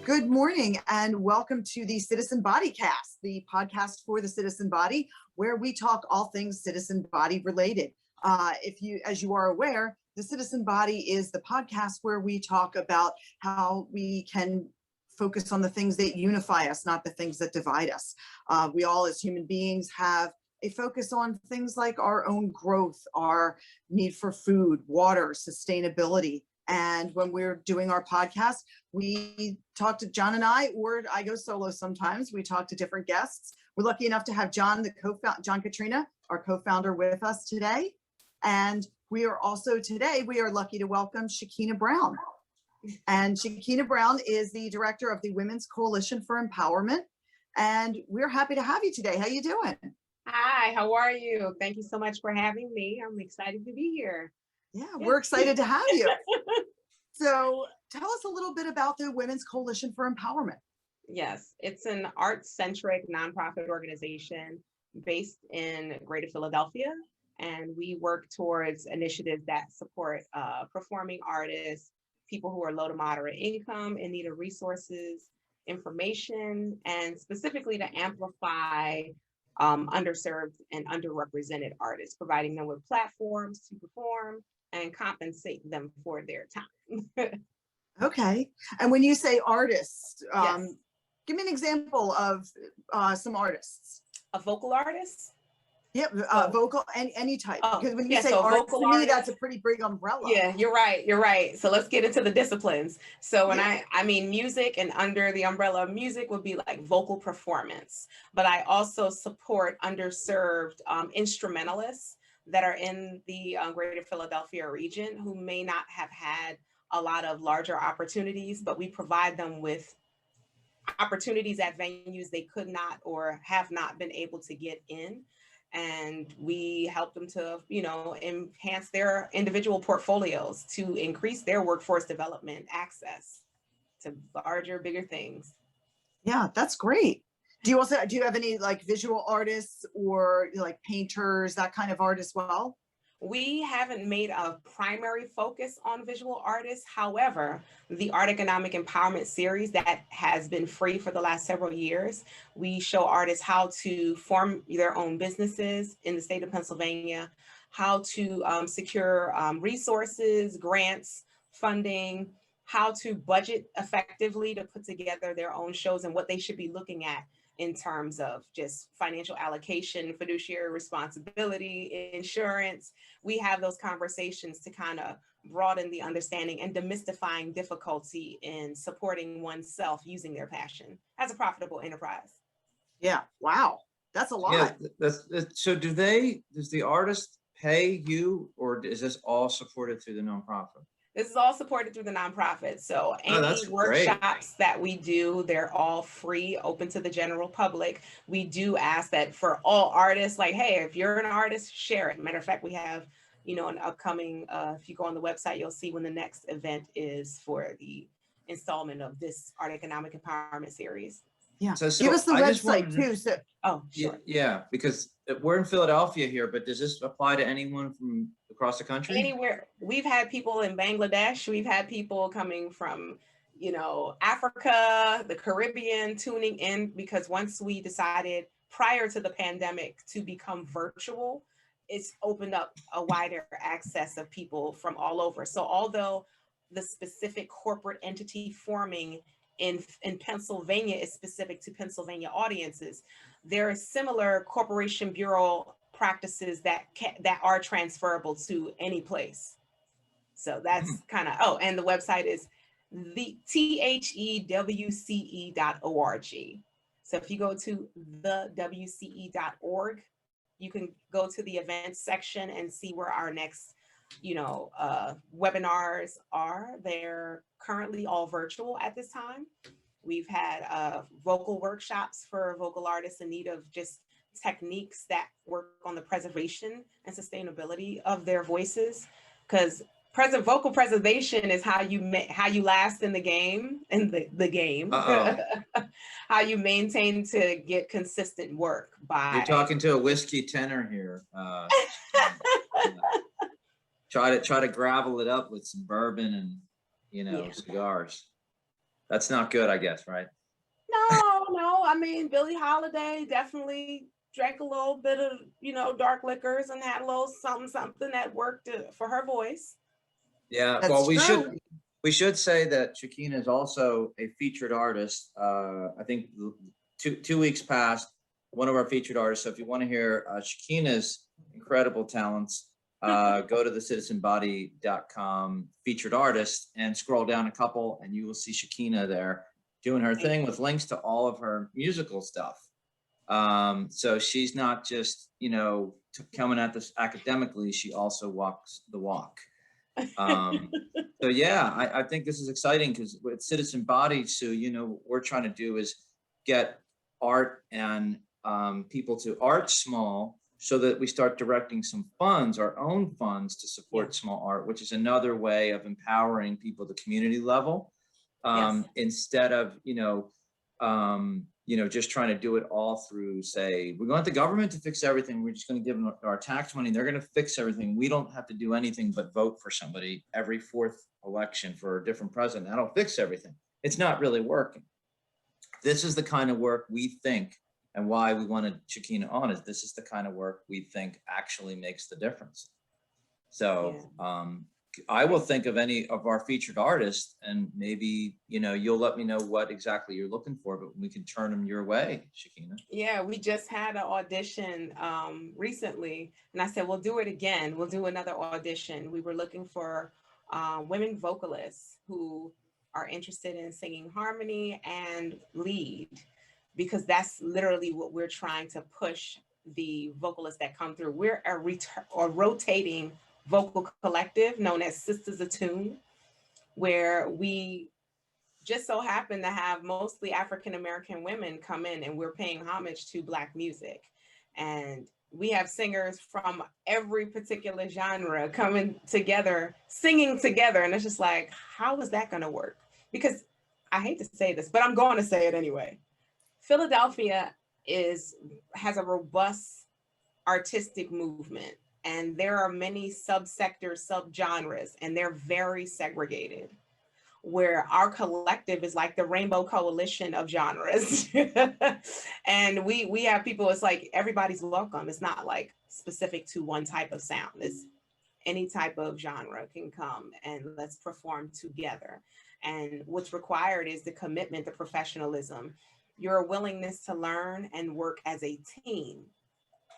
Good morning and welcome to the Citizen Body Cast, the podcast for the citizen body, where we talk all things citizen body related. As you are aware, the Citizen Body is the podcast where we talk about how we can focus on the things that unify us, not the things that divide us. We all as human beings have a focus on things like our own growth, our need for food, water, sustainability. And when we're doing our podcast, we talk to John and I, or I go solo sometimes. We talk to different guests. We're lucky enough to have John Katrina, our co-founder, with us today. And we are also we are lucky to welcome Shekhinah Brown. And Shekhinah Brown is the director of the Women's Coalition for Empowerment. And we're happy to have you today. How you doing? Hi, how are you? Thank you so much for having me. I'm excited to be here. Yeah, we're excited to have you. So tell us a little bit about the Women's Coalition for Empowerment. Yes, it's an art-centric nonprofit organization based in Greater Philadelphia, and we work towards initiatives that support performing artists, people who are low to moderate income, in need of resources, information, and specifically to amplify underserved and underrepresented artists, providing them with platforms to perform and compensate them for their time. Okay. And when you say artists, Yes. give me an example of some artists. A vocal artist? Yep, vocal, any type. Because when you say so artists, to me, artist, that's a pretty big umbrella. Yeah, you're right. So let's get into the disciplines. So when I mean music, and under the umbrella of music would be like vocal performance, but I also support underserved instrumentalists that are in the Greater Philadelphia region who may not have had a lot of larger opportunities, but we provide them with opportunities at venues they could not or have not been able to get in. And we help them to, enhance their individual portfolios to increase their workforce development access to larger, bigger things. Yeah, that's great. Do you have any like visual artists or like painters, that kind of art as well? We haven't made a primary focus on visual artists. However, the Art Economic Empowerment series that has been free for the last several years, we show artists how to form their own businesses in the state of Pennsylvania, how to secure resources, grants, funding, how to budget effectively to put together their own shows, and what they should be looking at in terms of just financial allocation, fiduciary responsibility, insurance. We have those conversations to kind of broaden the understanding and demystifying difficulty in supporting oneself using their passion as a profitable enterprise. Yeah, wow, that's a lot. Yeah, so does the artist pay you, or is this all supported through the nonprofit? This is all supported through the nonprofit. So any workshops that we do, they're all free, open to the general public. We do ask that for all artists, like, hey, if you're an artist, share it. Matter of fact, we have, an upcoming, if you go on the website, you'll see when the next event is for the installment of this Art Economic Empowerment series. Yeah, so give us the website too. So, sure. Yeah, because we're in Philadelphia here, but does this apply to anyone from across the country? Anywhere. We've had people in Bangladesh. We've had people coming from, Africa, the Caribbean, tuning in, because once we decided prior to the pandemic to become virtual, it's opened up a wider access of people from all over. So although the specific corporate entity forming in Pennsylvania is specific to Pennsylvania audiences, there are similar corporation bureau practices that are transferable to any place. So that's kind of, and the website is the thewce.org. So if you go to thewce.org, you can go to the events section and see where our next webinars are. They're currently all virtual at this time. We've had vocal workshops for vocal artists in need of just techniques that work on the preservation and sustainability of their voices, because vocal preservation is how you last in the game, how you maintain to get consistent work by. You're talking to a whiskey tenor here. Try to gravel it up with some bourbon and cigars. That's not good, I guess, right? No. I mean, Billie Holiday definitely drank a little bit of, dark liquors and had a little something that worked for her voice. Yeah, That's well, true. we should say that Shekhinah is also a featured artist. I think 2 weeks past, one of our featured artists. So if you want to hear Shekhinah's incredible talents, go to the citizenbody.com featured artist and scroll down a couple, and you will see Shekhinah there doing her thing with links to all of her musical stuff. So she's not just, coming at this academically, she also walks the walk. So yeah, I think this is exciting because with Citizen Body, Sue, what we're trying to do is get art and people to art small so that we start directing some funds, our own funds, to support small art, which is another way of empowering people at the community level, instead of, just trying to do it all through, say, we want the government to fix everything. We're just going to give them our tax money. They're going to fix everything. We don't have to do anything but vote for somebody every 4th election for a different president. That'll fix everything. It's not really working. This is the kind of work we think, and why we wanted Shekhinah on, is this is the kind of work we think actually makes the difference. So I will think of any of our featured artists, and maybe, you'll let me know what exactly you're looking for, but we can turn them your way, Shekhinah. Yeah, we just had an audition recently, and I said, we'll do it again. We'll do another audition. We were looking for women vocalists who are interested in singing harmony and lead, because that's literally what we're trying to push the vocalists that come through. We're a rotating vocal collective known as Sisters of Tune, where we just so happen to have mostly African-American women come in, and we're paying homage to Black music. And we have singers from every particular genre coming together, singing together. And it's just like, how is that going to work? Because I hate to say this, but I'm going to say it anyway. Philadelphia has a robust artistic movement, and there are many subsectors, subgenres, and they're very segregated, where our collective is like the rainbow coalition of genres. And we have people, it's like everybody's welcome. It's not like specific to one type of sound. It's any type of genre can come and let's perform together. And what's required is the commitment, the professionalism, your willingness to learn and work as a team,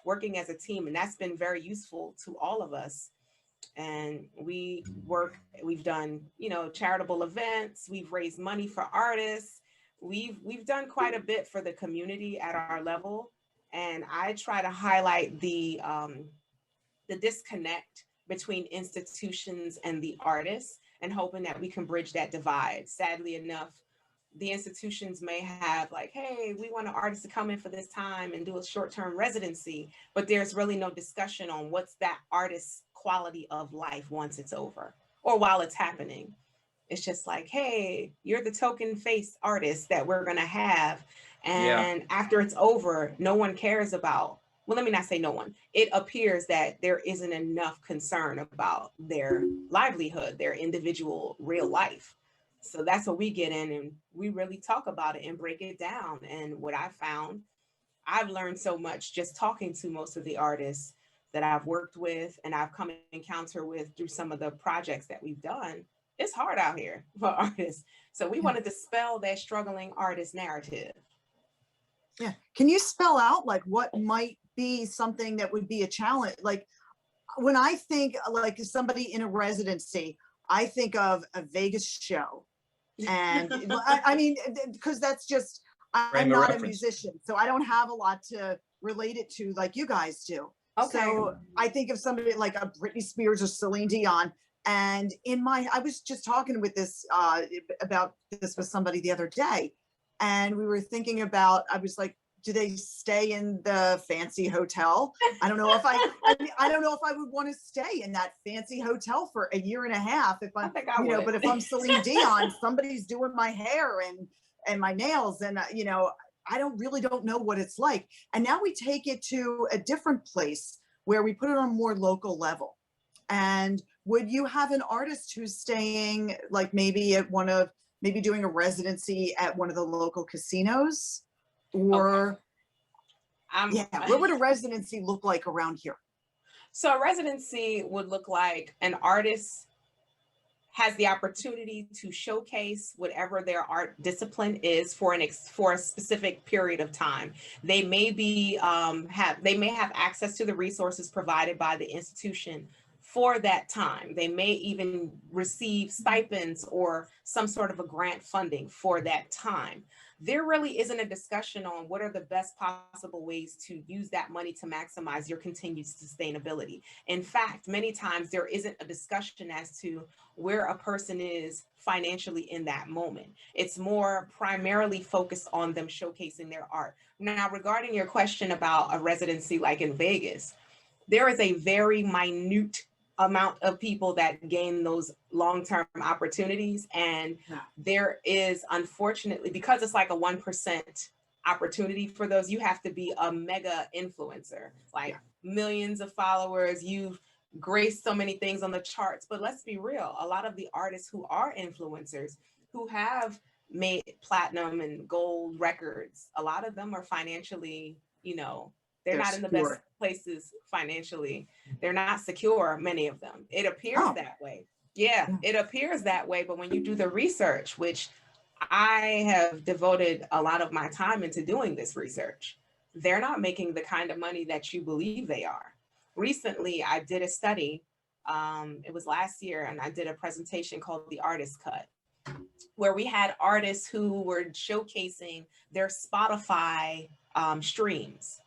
working as a team. And that's been very useful to all of us. And we've done, charitable events, we've raised money for artists, we've done quite a bit for the community at our level. And I try to highlight the disconnect between institutions and the artists, and hoping that we can bridge that divide. Sadly enough, the institutions may have like, hey, we want an artist to come in for this time and do a short-term residency, but there's really no discussion on what's that artist's quality of life once it's over or while it's happening. It's just like, hey, you're the token face artist that we're going to have. And after it's over, no one cares about, well, let me not say no one. It appears that there isn't enough concern about their livelihood, their individual real life. So that's what we get in, and we really talk about it and break it down. And what I found, I've learned so much just talking to most of the artists that I've worked with and I've come in encounter with through some of the projects that we've done. It's hard out here for artists. So we wanted to dispel that struggling artist narrative. Yeah. Can you spell out like what might be something that would be a challenge? Like when I think like somebody in a residency, I think of a Vegas show. And I mean, because that's just, I'm not a musician, so I don't have a lot to relate it to like you guys do. Okay. So I think of somebody like a Britney Spears or Celine Dion. And I was just talking with about this with somebody the other day, and we were thinking about, I was like, do they stay in the fancy hotel? I don't know if I don't know if I would want to stay in that fancy hotel for a year and a half if I'm, but if I'm Celine Dion, somebody's doing my hair and my nails, and I don't know what it's like. And now we take it to a different place where we put it on a more local level. And would you have an artist who's staying like maybe at one of maybe doing a residency at one of the local casinos, or yeah, what would a residency look like around here? So a residency would look like an artist has the opportunity to showcase whatever their art discipline is for a specific period of time. They may be they may have access to the resources provided by the institution for that time. They may even receive stipends or some sort of a grant funding for that time. There really isn't a discussion on what are the best possible ways to use that money to maximize your continued sustainability. In fact, many times there isn't a discussion as to where a person is financially in that moment. It's more primarily focused on them showcasing their art. Now, regarding your question about a residency like in Vegas, there is a very minute amount of people that gain those long-term opportunities. And there is, unfortunately, because it's like a 1% opportunity for those, you have to be a mega influencer, like millions of followers. You've graced so many things on the charts. But let's be real, a lot of the artists who are influencers, who have made platinum and gold records, a lot of them are financially, they're not in the best places financially. They're not secure, many of them. It appears that way. Yeah, it appears that way. But when you do the research, which I have devoted a lot of my time into doing this research, they're not making the kind of money that you believe they are. Recently, I did a study. It was last year, and I did a presentation called The Artist Cut, where we had artists who were showcasing their Spotify streams.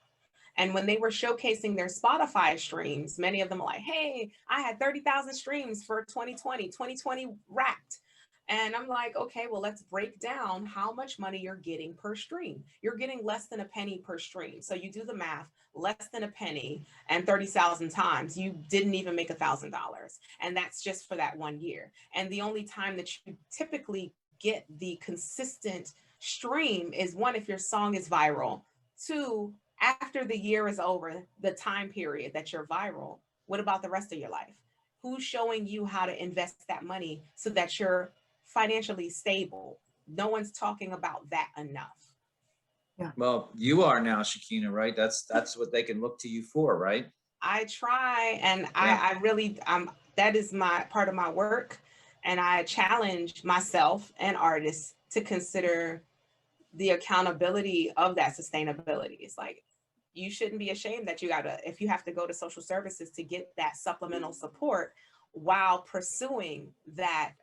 And when they were showcasing their Spotify streams, many of them were like, hey, I had 30,000 streams for 2020 wrapped. And I'm like, okay, well, let's break down how much money you're getting per stream. You're getting less than a penny per stream. So you do the math, less than a penny and 30,000 times, you didn't even make $1,000. And that's just for that 1 year. And the only time that you typically get the consistent stream is, one, if your song is viral. Two, after the year is over, the time period that you're viral, what about the rest of your life? Who's showing you how to invest that money so that you're financially stable? No one's talking about that enough. Yeah. Well, you are now, Shekhinah, right? That's what they can look to you for, right? I try, and I really, that is my part of my work. And I challenge myself and artists to consider the accountability of that sustainability. It's like, you shouldn't be ashamed that if you have to go to social services to get that supplemental support while pursuing that,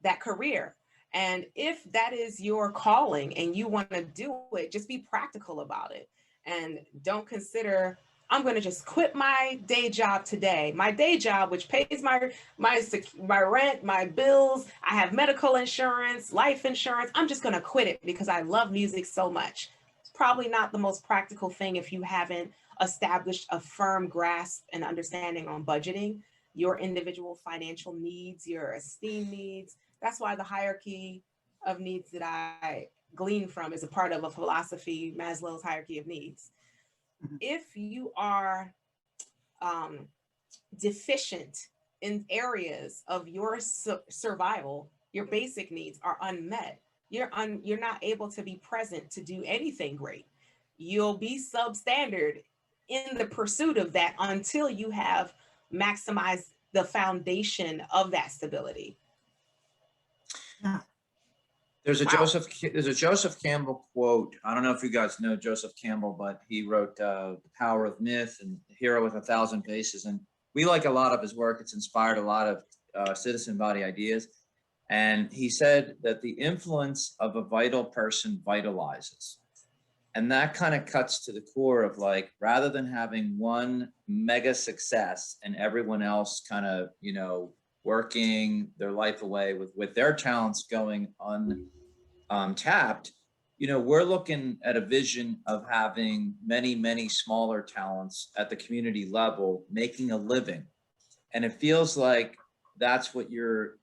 that career. And if that is your calling and you want to do it, just be practical about it. And don't consider, I'm going to just quit my day job today. My day job, which pays my rent, my bills, I have medical insurance, life insurance. I'm just going to quit it because I love music so much. It's probably not the most practical thing if you haven't established a firm grasp and understanding on budgeting, your individual financial needs, your esteem needs. That's why the hierarchy of needs that I glean from is a part of a philosophy, Maslow's hierarchy of needs. If you are deficient in areas of your survival, your basic needs are unmet, you're not able to be present to do anything great. You'll be substandard in the pursuit of that until you have maximized the foundation of that stability. Yeah. There's a Joseph Campbell quote. I don't know if you guys know Joseph Campbell, but he wrote The Power of Myth and Hero with 1,000 Faces. And we like a lot of his work. It's inspired a lot of citizen body ideas. And he said that the influence of a vital person vitalizes. And that kind of cuts to the core of, like, rather than having one mega success and everyone else kind of, working their life away with their talents going untapped, we're looking at a vision of having many, many smaller talents at the community level making a living. And it feels like that's what you're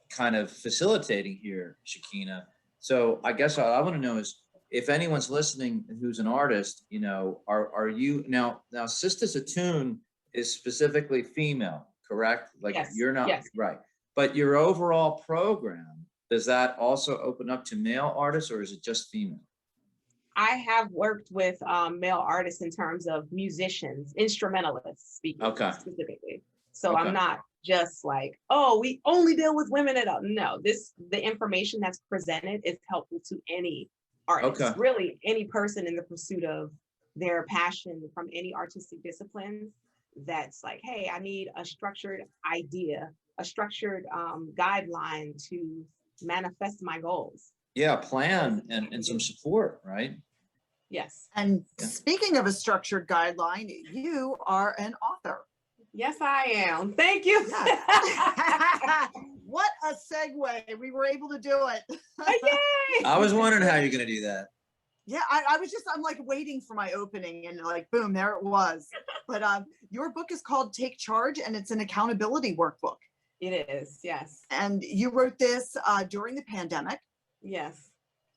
kind of facilitating here, Shekhinah. So I guess what I want to know is, if anyone's listening who's an artist, are you now Sisters Attune is specifically female, correct? Like, yes, you're not, yes, right. But your overall program does that also open up to male artists, or is it just female? I have worked with male artists in terms of musicians, instrumentalists speaking specifically. So I'm not just like, oh, we only deal with women at all. No, the information that's presented is helpful to any artist, really any person in the pursuit of their passion from any artistic discipline. That's like, hey, I need a structured idea, a structured guideline to manifest my goals. Yeah, plan and some support, right? Yes. And speaking of a structured guideline, you are an author. Yes, I am. Thank you. What a segue. We were able to do it. Yay! I was wondering how you're going to do that. Yeah, I'm like waiting for my opening, and like, boom, there it was. But your book is called Take Charge, and it's an accountability workbook. It is, yes. And you wrote this during the pandemic. Yes.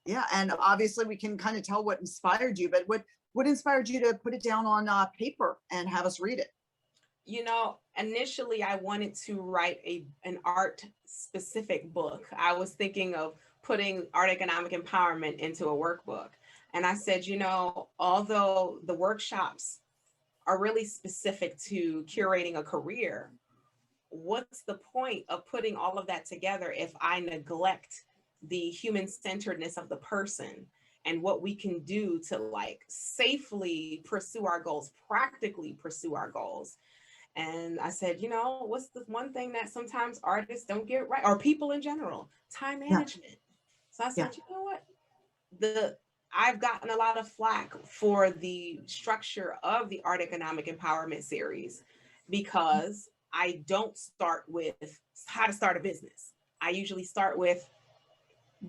Yeah, and obviously we can kind of tell what inspired you, but what inspired you to put it down on paper and have us read it? You know, initially I wanted to write an art specific book. I was thinking of putting art economic empowerment into a workbook. And I said, you know, although the workshops are really specific to curating a career, what's the point of putting all of that together if I neglect the human-centeredness of the person and what we can do to like safely pursue our goals, practically pursue our goals? And I said, you know, what's the one thing that sometimes artists don't get right, or people in general? Time management. So I said, you know what? I've gotten a lot of flack for the structure of the Art Economic Empowerment series because I don't start with how to start a business. I usually start with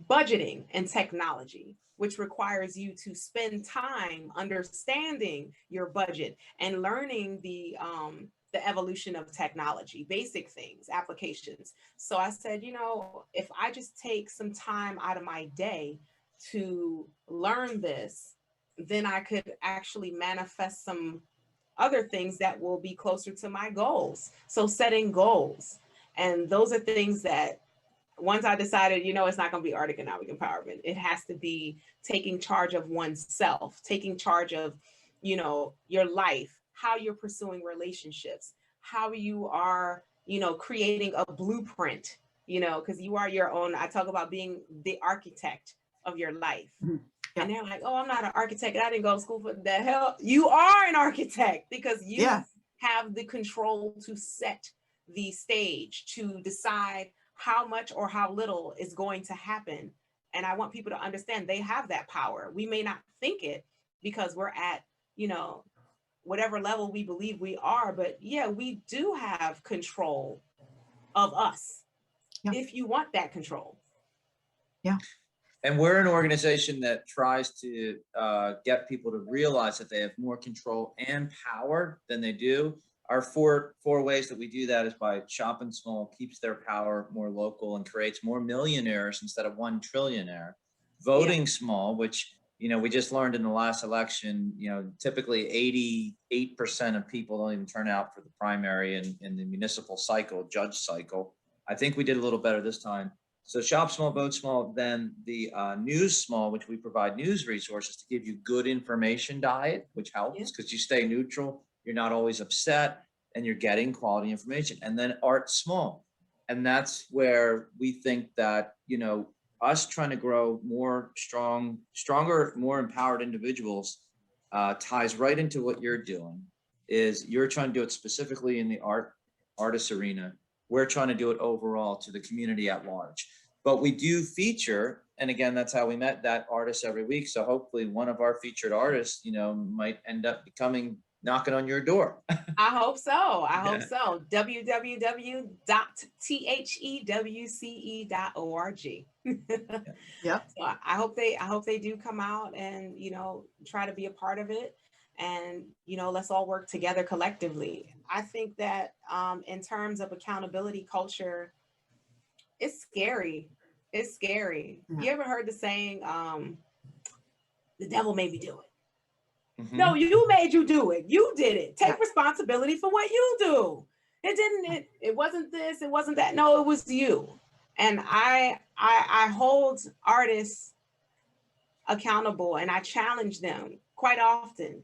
budgeting and technology, which requires you to spend time understanding your budget and learning the evolution of technology, basic things, applications. So I said, you know, if I just take some time out of my day to learn this, then I could actually manifest some other things that will be closer to my goals. So setting goals. And those are things that once I decided, you know, it's not going to be art economic empowerment. It has to be taking charge of oneself, taking charge of, you know, your life, how you're pursuing relationships, how you are, you know, creating a blueprint, you know, because you are your own. I talk about being the architect of your life. Mm-hmm. Yeah. And they're like, oh, I'm not an architect. I didn't go to school for the hell. You are an architect because you have the control to set the stage, to decide how much or how little is going to happen. And I want people to understand they have that power. We may not think it because we're at, you know, whatever level we believe we are, but yeah, we do have control of us if you want that control. Yeah. And we're an organization that tries to get people to realize that they have more control and power than they do. Our four ways that we do that is by shopping small, keeps their power more local, and creates more millionaires instead of 1 trillionaire. Voting small, which, you know, we just learned in the last election, you know, typically 88% of people don't even turn out for the primary in the municipal cycle, judge cycle. I think we did a little better this time. So shop small, vote small. Then the news small, which we provide news resources to give you good information diet, which helps because you stay neutral. You're not always upset and you're getting quality information. And then art small. And that's where we think that, you know, us trying to grow more stronger, more empowered individuals ties right into what you're doing. Is you're trying to do it specifically in the artist arena. We're trying to do it overall to the community at large. But we do feature, and again, that's how we met that artist every week. So hopefully one of our featured artists, you know, might end up knocking on your door. I hope so. I hope so. www.thewce.org. Yeah. So I hope they do come out and, you know, try to be a part of it. And, you know, let's all work together collectively. I think that in terms of accountability culture, it's scary. It's scary. You ever heard the saying, the devil made me do it? Mm-hmm. No, you made you do it. You did it. Take responsibility for what you do. It wasn't this, it wasn't that. No, it was you. And I hold artists accountable, and I challenge them quite often.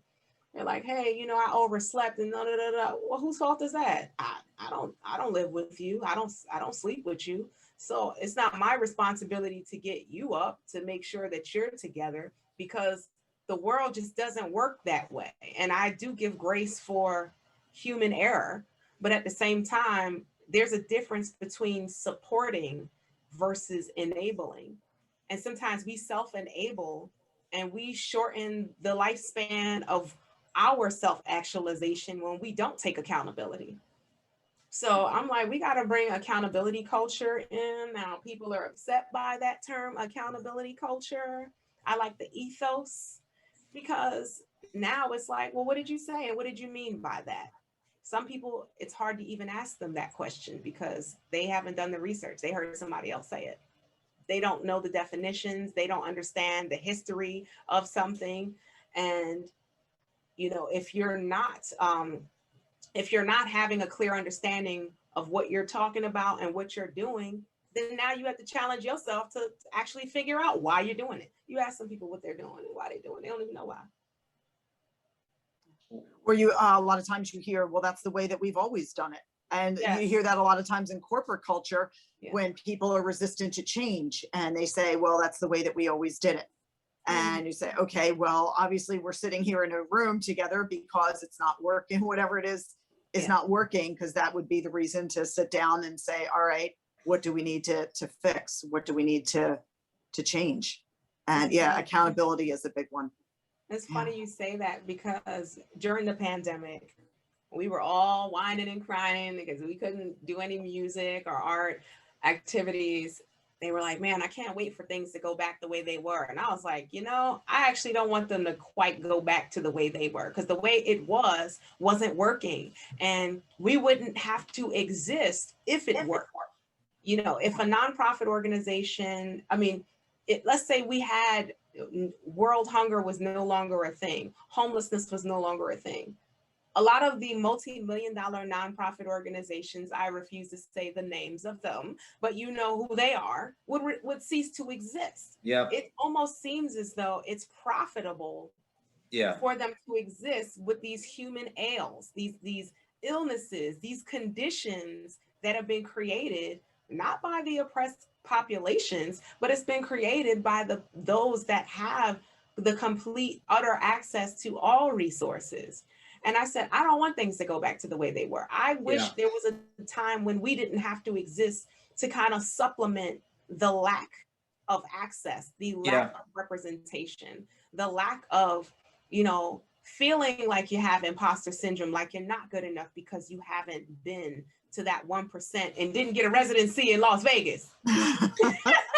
They're like, hey, you know, I overslept and da da da da. Well, whose fault is that? I don't live with you. I don't sleep with you. So it's not my responsibility to get you up to make sure that you're together, because the world just doesn't work that way. And I do give grace for human error, but at the same time, there's a difference between supporting versus enabling. And sometimes we self-enable and we shorten the lifespan of our self-actualization when we don't take accountability. So I'm like, we got to bring accountability culture in. Now, people are upset by that term, accountability culture. I like the ethos, because now it's like, well, what did you say? And what did you mean by that? Some people, it's hard to even ask them that question because they haven't done the research. They heard somebody else say it. They don't know the definitions. They don't understand the history of something. And, you know, if you're not having a clear understanding of what you're talking about and what you're doing, then now you have to challenge yourself to actually figure out why you're doing it. You ask some people what they're doing and why they're doing it. They don't even know why. Or you, a lot of times you hear, well, that's the way that we've always done it. And Yes. you hear that a lot of times in corporate culture, Yeah. when people are resistant to change and they say, well, that's the way that we always did it. And you say, okay, well, obviously we're sitting here in a room together because it's not working, whatever it is not working, because that would be the reason to sit down and say, all right, what do we need to fix? What do we need to change? And yeah, accountability is a big one. It's funny you say that, because during the pandemic, we were all whining and crying because we couldn't do any music or art activities. They were like, man, I can't wait for things to go back the way they were. And I was like, you know, I actually don't want them to quite go back to the way they were, because the way it wasn't working. And we wouldn't have to exist if it worked. You know, if a nonprofit organization, I mean, let's say we had world hunger was no longer a thing, homelessness was no longer a thing. A lot of the multi-million-dollar nonprofit organizations, I refuse to say the names of them, but you know who they are, would cease to exist. Yeah. It almost seems as though it's profitable for them to exist with these human ails, these illnesses, these conditions that have been created not by the oppressed populations, but it's been created by those that have the complete, utter access to all resources. And I said, I don't want things to go back to the way they were. I wish there was a time when we didn't have to exist to kind of supplement the lack of access, the lack of representation, the lack of, you know, feeling like you have imposter syndrome, like you're not good enough because you haven't been to that 1% and didn't get a residency in Las Vegas.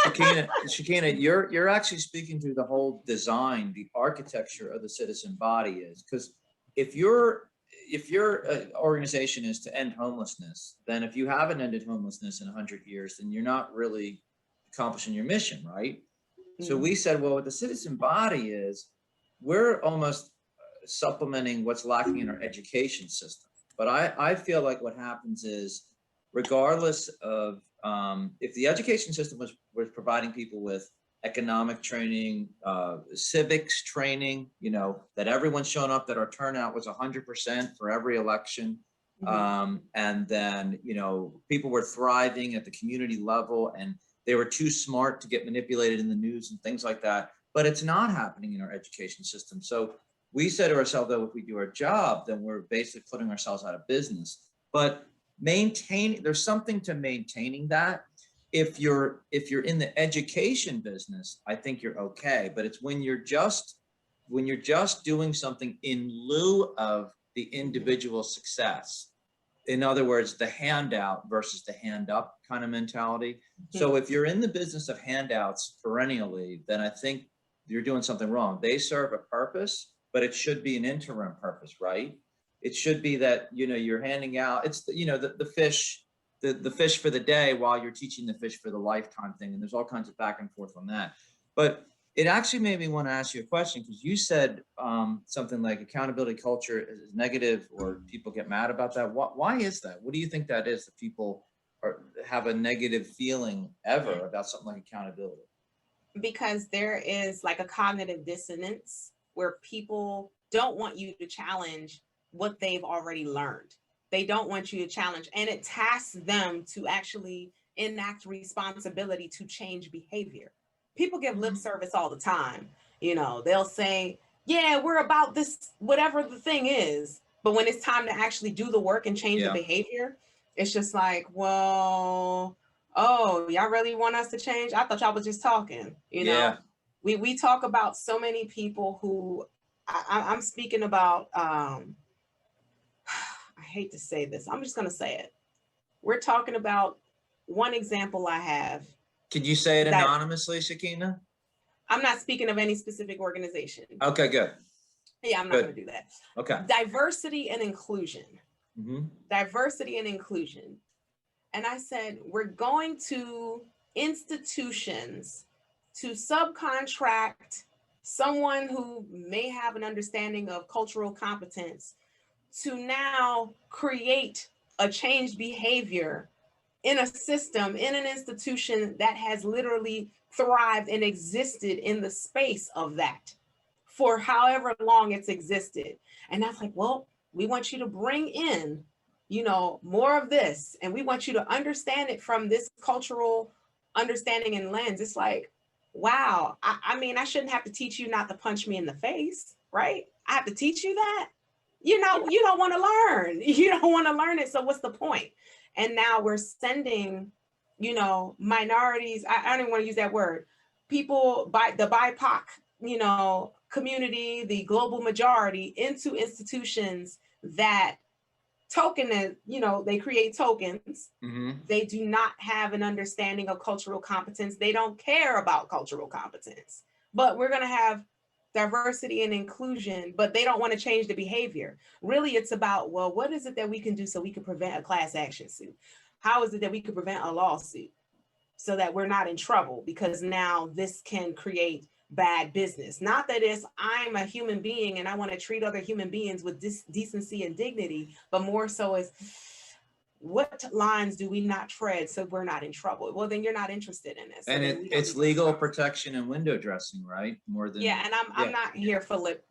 Shekhinah, you're actually speaking to the whole design, the architecture of the citizen body is, because if your organization is to end homelessness, then if you haven't ended homelessness in 100 years, then you're not really accomplishing your mission, right? Mm-hmm. So we said, well, what the citizen body is, we're almost supplementing what's lacking in our education system. But I feel like what happens is, regardless of if the education system was providing people with economic training, civics training, you know, that everyone's shown up, that our turnout was 100% for every election. Mm-hmm. And then, you know, people were thriving at the community level and they were too smart to get manipulated in the news and things like that. But it's not happening in our education system. So we said to ourselves, though, if we do our job, then we're basically putting ourselves out of business. But there's something to maintaining that. If you're in the education business, I think you're okay. But it's when you're just doing something in lieu of the individual success. In other words, the handout versus the hand up kind of mentality. Mm-hmm. So if you're in the business of handouts perennially, then I think you're doing something wrong. They serve a purpose, but it should be an interim purpose, right? It should be that, you know, you're handing out, it's, you know, the fish for the day while you're teaching the fish for the lifetime thing. And there's all kinds of back and forth on that. But it actually made me want to ask you a question, because you said something like accountability culture is negative or people get mad about that. Why is that? What do you think that is, that people or have a negative feeling ever about something like accountability? Because there is like a cognitive dissonance where people don't want you to challenge what they've already learned. They don't want you to challenge, and it tasks them to actually enact responsibility to change behavior. People give lip service all the time. You know, they'll say, yeah, we're about this, whatever the thing is. But when it's time to actually do the work and change the behavior, it's just like, well, oh, y'all really want us to change? I thought y'all was just talking, you know? We talk about so many people who I'm speaking about, I hate to say this, I'm just gonna say it. We're talking about one example I have. Can you say it anonymously, Shekhinah? I'm not speaking of any specific organization. Okay, good. Yeah, I'm not gonna do that. Okay. Diversity and inclusion. Diversity and inclusion. And I said, we're going to institutions to subcontract someone who may have an understanding of cultural competence to now create a changed behavior in a system, in an institution that has literally thrived and existed in the space of that for however long it's existed. And that's like, well, we want you to bring in, you know, more of this, and we want you to understand it from this cultural understanding and lens. It's like, wow, I mean, I shouldn't have to teach you not to punch me in the face, right? I have to teach you that? You know, you don't want to learn. You don't want to learn it. So what's the point? And now we're sending, you know, minorities, I don't even want to use that word, people by the BIPOC, you know, community, the global majority, into institutions that token, you know, they create tokens. They do not have an understanding of cultural competence. They don't care about cultural competence, but we're going to have diversity and inclusion, but they don't want to change the behavior. Really, it's about, well, what is it that we can do so we can prevent a class action suit? How is it that we could prevent a lawsuit so that we're not in trouble? Because now this can create bad business. Not that it's, I'm a human being and I want to treat other human beings with decency and dignity, but more so is, what lines do we not tread so we're not in trouble? Well, then you're not interested in this. And it's legal protection and window dressing, right? More than and I'm not here for lip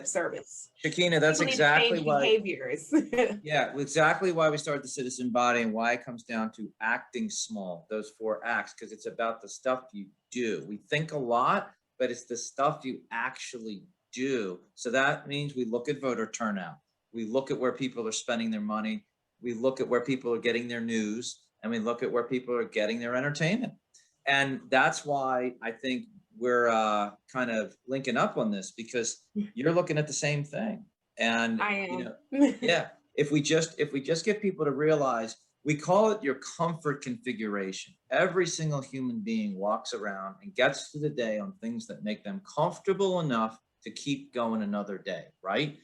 service. Shekhinah, that's People exactly why behaviors. exactly why we started the citizen body, and why it comes down to acting small, those 4 acts, because it's about the stuff you do. We think a lot, but it's the stuff you actually do. So that means we look at voter turnout. We look at where people are spending their money. We look at where people are getting their news, and we look at where people are getting their entertainment. And that's why I think we're kind of linking up on this, because you're looking at the same thing. And I am. you know, if we just get people to realize, we call it your comfort configuration. Every single human being walks around and gets through the day on things that make them comfortable enough to keep going another day, right?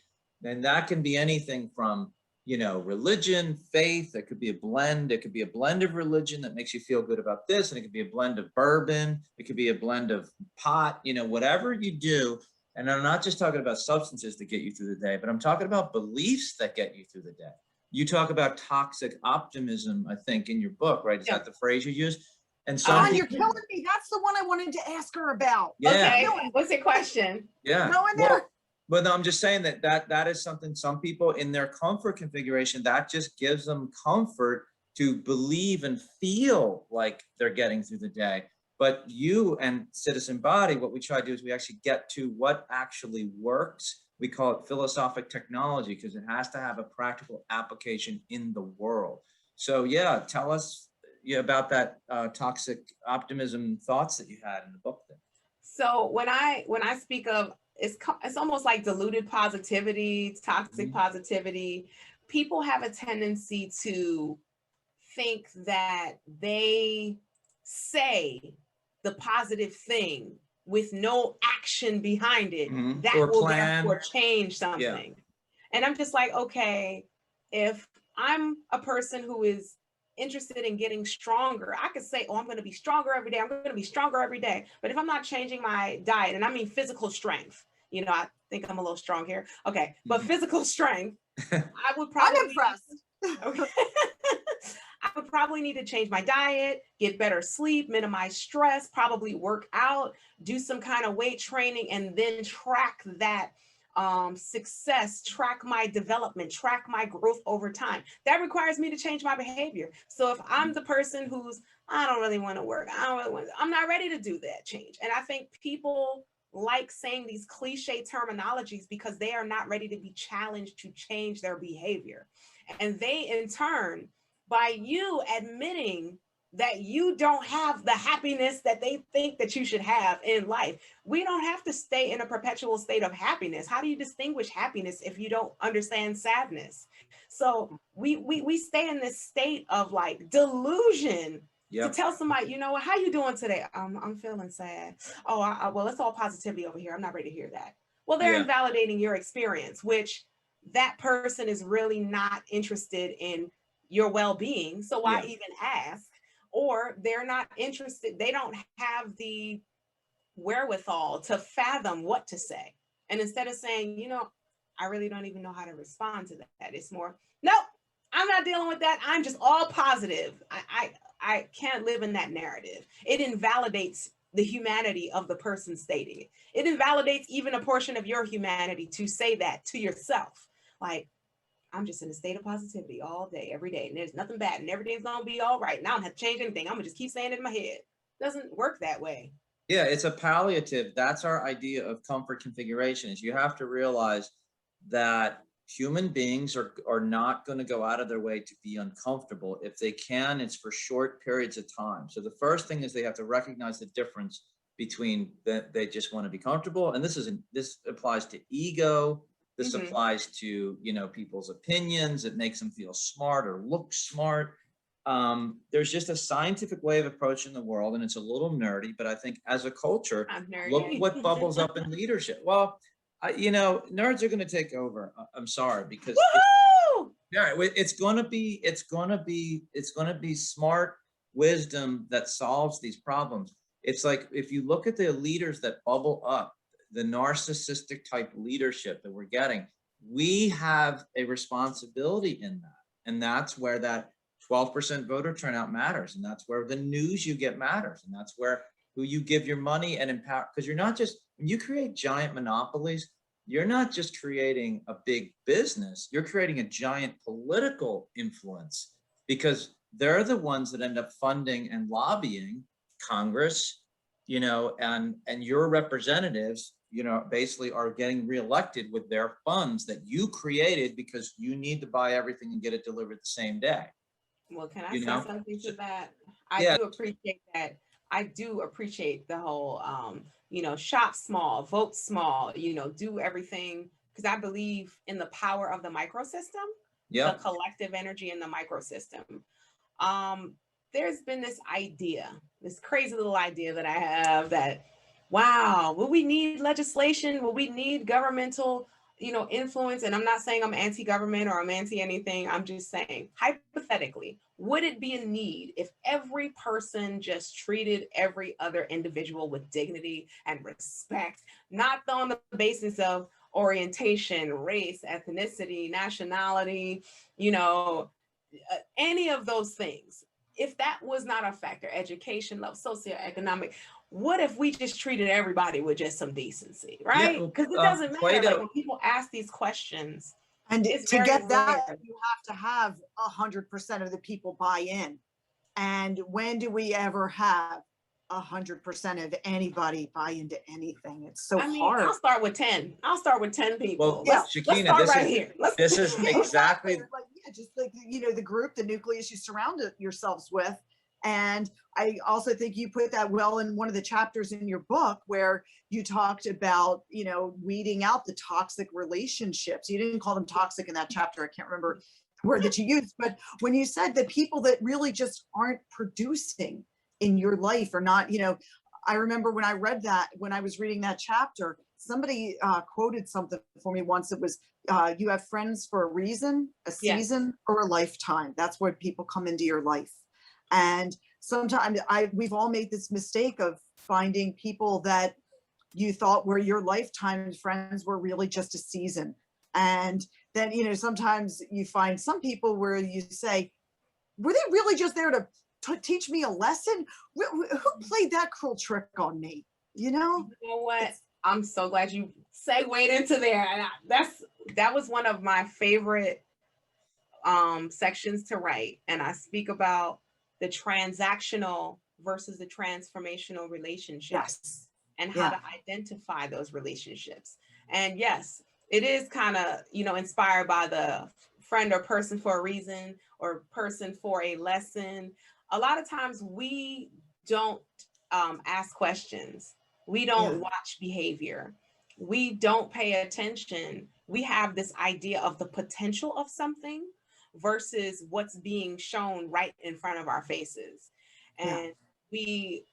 And that can be anything from, you know, religion, faith. It could be a blend. It could be a blend of religion that makes you feel good about this. And it could be a blend of bourbon. It could be a blend of pot, you know, whatever you do. And I'm not just talking about substances that get you through the day, but I'm talking about beliefs that get you through the day. You talk about toxic optimism, I think, in your book, right? Is that the phrase you use? And so you're killing me. That's the one I wanted to ask her about. Okay, what's the question? No one there. But no, I'm just saying that is something some people in their comfort configuration, that just gives them comfort to believe and feel like they're getting through the day. But you and Citizen Body, what we try to do is we actually get to what actually works. We call it philosophic technology, because it has to have a practical application in the world. So yeah, tell us about that toxic optimism thoughts that you had in the book then. So when I speak of, it's almost like diluted positivity, toxic positivity. People have a tendency to think that they say the positive thing with no action behind it, that will therefore change something. And I'm just like, okay, if I'm a person who is interested in getting stronger, I could say, oh, I'm going to be stronger every day. I'm going to be stronger every day. But if I'm not changing my diet, and I mean physical strength, you know, I think I'm a little strong here. Okay. But physical strength, I would probably, I'm impressed. Okay. I would probably need to change my diet, get better sleep, minimize stress, probably work out, do some kind of weight training, and then track that success, track my development, track my growth over time. That requires me to change my behavior. So if I'm the person who's, I don't really want to work, I'm not ready to do that change. And I think people like saying these cliche terminologies because they are not ready to be challenged to change their behavior. And they, in turn, by you admitting that you don't have the happiness that they think that you should have in life. We don't have to stay in a perpetual state of happiness. How do you distinguish happiness if you don't understand sadness? So we stay in this state of like delusion. Yep. To tell somebody, you know what, how you doing today? I'm feeling sad. Oh, well, it's all positivity over here. I'm not ready to hear that. Well, they're invalidating your experience, which that person is really not interested in your well-being. So why even ask? Or they're not interested. They don't have the wherewithal to fathom what to say. And instead of saying, you know, I really don't even know how to respond to that. It's more, nope, I'm not dealing with that. I'm just all positive. I can't live in that narrative. It invalidates the humanity of the person stating it. It invalidates even a portion of your humanity to say that to yourself. Like, I'm just in a state of positivity all day, every day, and there's nothing bad, and everything's gonna be all right. Now I don't have to change anything. I'm gonna just keep saying it in my head. It doesn't work that way. Yeah, it's a palliative. That's our idea of comfort configuration, is you have to realize that human beings are not going to go out of their way to be uncomfortable. If they can, it's for short periods of time. So the first thing is they have to recognize the difference between that they just want to be comfortable. And this applies to ego. This applies to, you know, people's opinions. It makes them feel smart or look smart. There's just a scientific way of approaching the world, and it's a little nerdy, but I think as a culture, look what bubbles up in leadership. Well, you know, nerds are going to take over. I'm sorry, because it's going to be smart wisdom that solves these problems. It's like, if you look at the leaders that bubble up, the narcissistic type leadership that we're getting, we have a responsibility in that. And that's where that 12% voter turnout matters. And that's where the news you get matters. And that's where who you give your money and empower, because you're not just, when you create giant monopolies, you're not just creating a big business, you're creating a giant political influence, because they're the ones that end up funding and lobbying Congress, you know, and your representatives, you know, basically are getting reelected with their funds that you created because you need to buy everything and get it delivered the same day. Well, can I say something to that? I do appreciate that. I do appreciate the whole, you know, shop small, vote small, you know, do everything, because I believe in the power of the microsystem, the collective energy in the microsystem. There's been this idea, this crazy little idea that I have that, wow, will we need legislation? Will we need governmental, you know, influence? And I'm not saying I'm anti-government or I'm anti-anything. I'm just saying, hypothetically, would it be a need if every person just treated every other individual with dignity and respect, not on the basis of orientation, race, ethnicity, nationality, you know, any of those things? If that was not a factor, education, level, socioeconomic, what if we just treated everybody with just some decency, right? Because it doesn't matter. Like, when people ask these questions, and to get that, you have to have 100% of the people buy in. And when do we ever have 100% of anybody buy into anything? It's so hard. I'll start with 10. I'll start with 10 people. Well, Shekhinah, this is exactly like, just like, you know, the group, the nucleus you surround yourselves with. And I also think you put that well in one of the chapters in your book, where you talked about, you know, weeding out the toxic relationships. You didn't call them toxic in that chapter. I can't remember the word that you used, but when you said the people that really just aren't producing in your life or not, you know, I remember when I read that, when I was reading that chapter, somebody quoted something for me once. It was, you have friends for a reason, a season, or a lifetime. That's where people come into your life. And sometimes we've all made this mistake of finding people that you thought were your lifetime friends were really just a season. And then, you know, sometimes you find some people where you say, were they really just there to teach me a lesson? Who played that cruel trick on me? You know? You know what? I'm so glad you segued into there. And that was one of my favorite sections to write. And I speak about the transactional versus the transformational relationships. Yes. And how to identify those relationships. And yes, it is kind of, inspired by the friend or person for a reason or person for a lesson. A lot of times we don't ask questions. We don't watch behavior. We don't pay attention. We have this idea of the potential of something versus what's being shown right in front of our faces. And we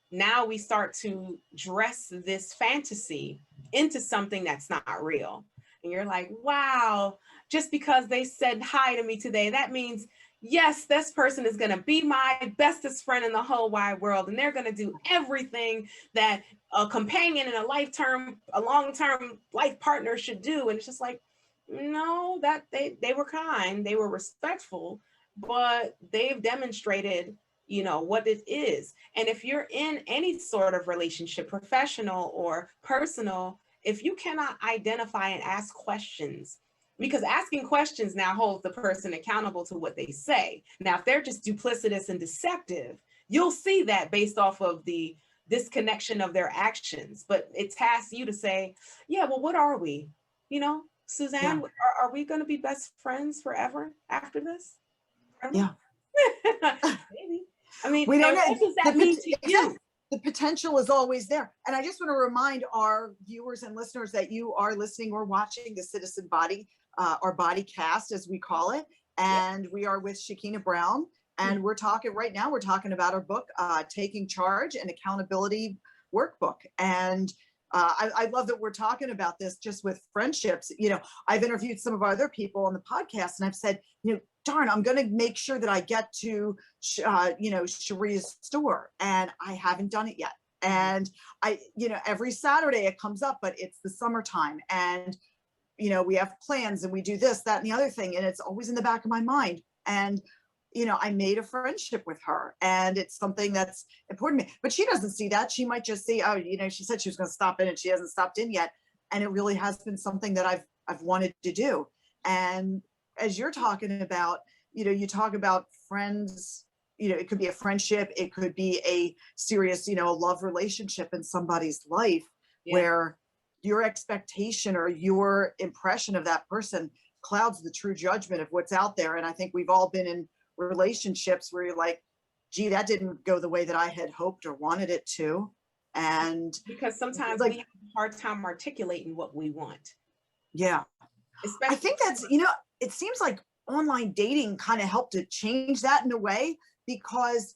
start to dress this fantasy into something that's not real. And you're like, wow, just because they said hi to me today, that means, yes, this person is going to be my bestest friend in the whole wide world. And they're going to do everything that a companion and a long-term life partner should do. And it's just like, no, that they were kind, they were respectful, but they've demonstrated what it is. And if you're in any sort of relationship, professional or personal, if you cannot identify and ask questions, because asking questions now holds the person accountable to what they say. Now, if they're just duplicitous and deceptive, you'll see that based off of the disconnection of their actions. But it tasks you to say, yeah, well, what are we? Susanne, are we going to be best friends forever after this? Yeah. Maybe. I mean, we don't know. What does that mean to you? The potential is always there. And I just want to remind our viewers and listeners that you are listening or watching the Citizen Body, or Body Cast, as we call it. And we are with Shekhinah Brown. And we're talking about our book, Taking Charge, an Accountability Workbook. And I love that we're talking about this just with friendships. I've interviewed some of our other people on the podcast, and I've said, darn, I'm going to make sure that I get to, Sharia's store, and I haven't done it yet. And every Saturday it comes up, but it's the summertime, and, we have plans, and we do this, that, and the other thing, and it's always in the back of my mind. And I made a friendship with her, and it's something that's important to me, but she doesn't see that. She might just see, oh, she said she was going to stop in and she hasn't stopped in yet. And it really has been something that I've wanted to do. And as you're talking about, you talk about friends, it could be a friendship. It could be a serious, a love relationship in somebody's life where your expectation or your impression of that person clouds the true judgment of what's out there. And I think we've all been in relationships where you're like, gee, that didn't go the way that I had hoped or wanted it to. And because sometimes we have a hard time articulating what we want. Yeah. I think that's, it seems like online dating kind of helped to change that in a way, because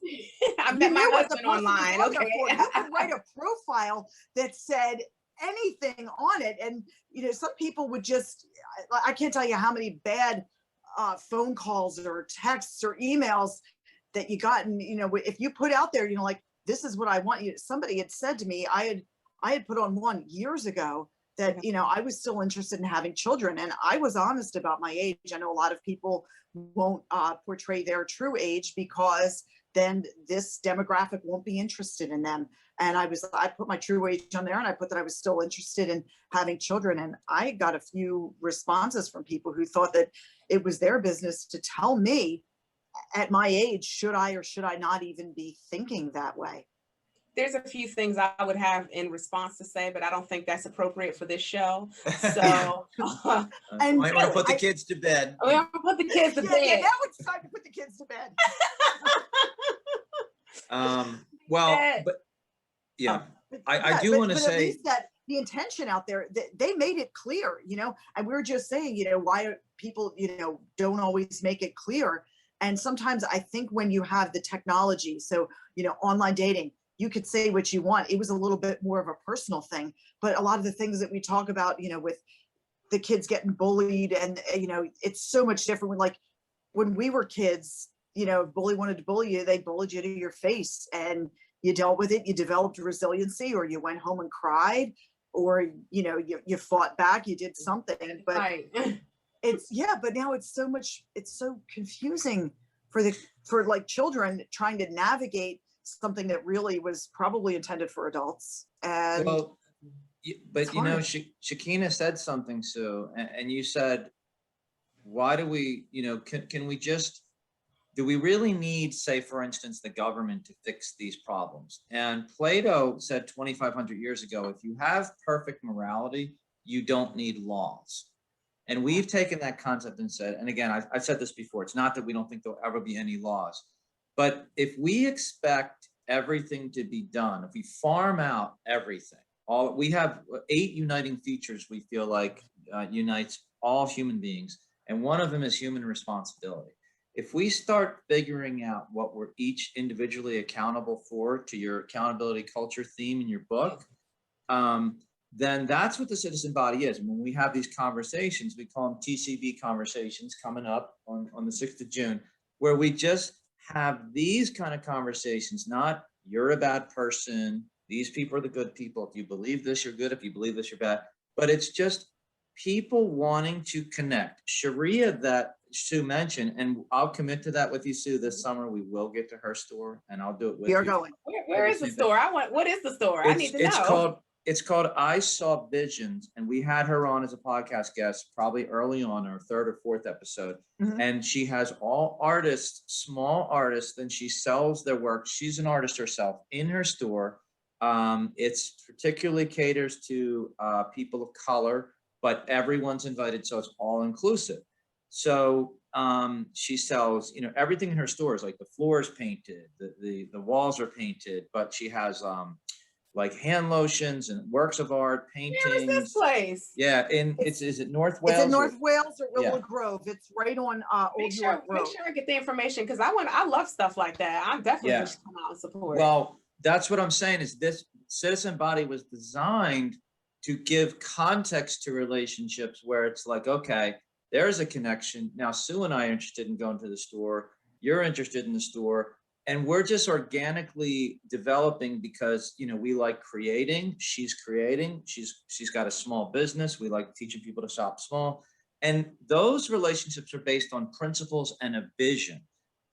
I met my husband online. Okay. You could write a profile that said anything on it. And, some people would just, I can't tell you how many bad phone calls or texts or emails that you got. And, if you put out there, like, this is what I want you, somebody had said to me, I had put on one years ago that, I was still interested in having children, and I was honest about my age. I know a lot of people won't portray their true age, because then this demographic won't be interested in them. And I put my true age on there, and I put that I was still interested in having children. And I got a few responses from people who thought that it was their business to tell me at my age, should I or should I not even be thinking that way? There's a few things I would have in response to say, but I don't think that's appropriate for this show. So, and might want to put the kids to bed. We want to put the kids to bed. Yeah, now it's time to put the kids to bed. But yeah, I do want to say, at least that the intention out there, they made it clear, and we were just saying, why people, don't always make it clear. And sometimes I think when you have the technology, so, online dating, you could say what you want. It was a little bit more of a personal thing, but a lot of the things that we talk about, with the kids getting bullied, and, it's so much different. When we were kids, bully wanted to bully you, they bullied you to your face, and you dealt with it. You developed resiliency, or you went home and cried, or, you fought back, you did something. But but now it's so confusing for for like children trying to navigate something that really was probably intended for adults. And Well, but you know, hard. Shekhinah said something, Sue, and you said, why do we, you know, can we just, do we really need, say, for instance, the government to fix these problems? And Plato said 2,500 years ago, if you have perfect morality, you don't need laws. And we've taken that concept and said, and again, I've said this before, it's not that we don't think there'll ever be any laws, but if we expect everything to be done, if we farm out everything, all we have 8 uniting features we feel like unites all human beings, and one of them is human responsibility. If we start figuring out what we're each individually accountable for, to your accountability culture theme in your book, then that's what the citizen body is. And when we have these conversations, we call them TCB conversations, coming up on the 6th of June, where we just have these kind of conversations, not you're a bad person, these people are the good people, if you believe this, you're good, if you believe this, you're bad. But it's just people wanting to connect. Sharia, that Sue mentioned, and I'll commit to that with you, Sue, this summer we will get to her store, and I'll do it with We are you. going. Where is the store? What is the store? I need to know. It's called I Saw Visions, and we had her on as a podcast guest probably early on, our 3rd or 4th episode. And she has all artists, small artists, then she sells their work. She's an artist herself in her store. It's particularly caters to people of color, but everyone's invited, so it's all inclusive. So she sells, you know, everything in her store is like the floor is painted, the walls are painted, but she has like hand lotions and works of art, paintings. Where is this place? Yeah, is it North Wales? It's in North Wales or Willow Yeah. Grove. It's right on Old York Road. Make sure I get the information, because I love stuff like that. I'm definitely should come out and support. Well, that's what I'm saying, is this citizen body was designed to give context to relationships where it's like, okay, there's a connection. Now, Sue and I are interested in going to the store. You're interested in the store. And we're just organically developing because, you know, we like creating. She's creating. She's got a small business. We like teaching people to shop small. And those relationships are based on principles and a vision.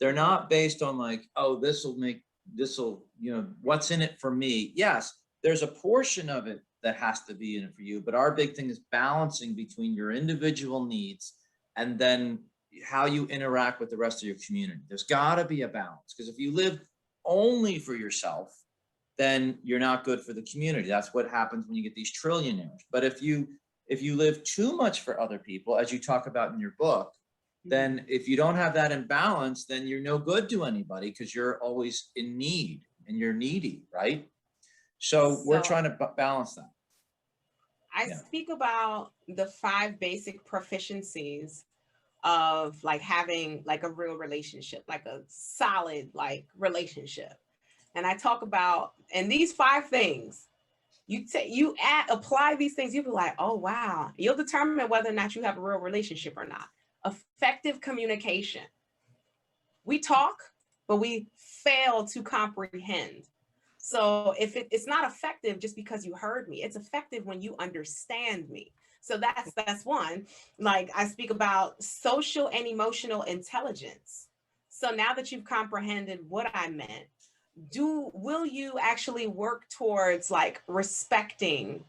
They're not based on like, oh, this will, you know, what's in it for me? Yes, there's a portion of it that has to be in it for you. But our big thing is balancing between your individual needs and then how you interact with the rest of your community. There's got to be a balance, because if you live only for yourself, then you're not good for the community. That's what happens when you get these trillionaires. But if you live too much for other people, as you talk about in your book, then if you don't have that in balance, then you're no good to anybody, because you're always in need and you're needy, right? So we're trying to balance that. I speak about the 5 basic proficiencies of like having like a real relationship, like a solid like relationship. And I talk about, and these 5 things, apply these things, you'll be like, oh, wow. You'll determine whether or not you have a real relationship or not. Effective communication. We talk, but we fail to comprehend. So if it's not effective just because you heard me, it's effective when you understand me. So that's one. Like I speak about social and emotional intelligence. So now that you've comprehended what I meant, will you actually work towards like respecting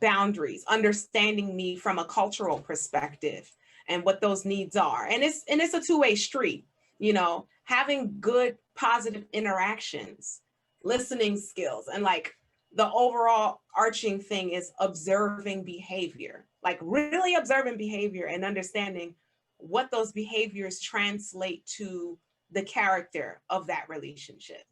boundaries, understanding me from a cultural perspective and what those needs are? And it's a two-way street, you know, having good, positive interactions, listening skills, and like the overall arching thing is observing behavior, like really observing behavior and understanding what those behaviors translate to the character of that relationship.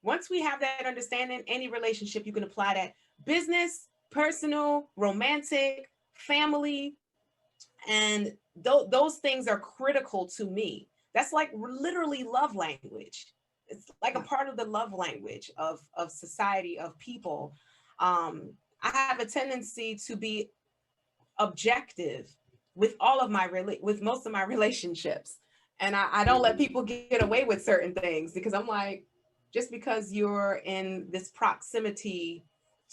Once we have that understanding, any relationship, you can apply that: business, personal, romantic, family. And those things are critical to me. That's like literally love language. It's like a part of the love language of society, of people. I have a tendency to be objective with with most of my relationships. And I don't let people get away with certain things, because I'm like, just because you're in this proximity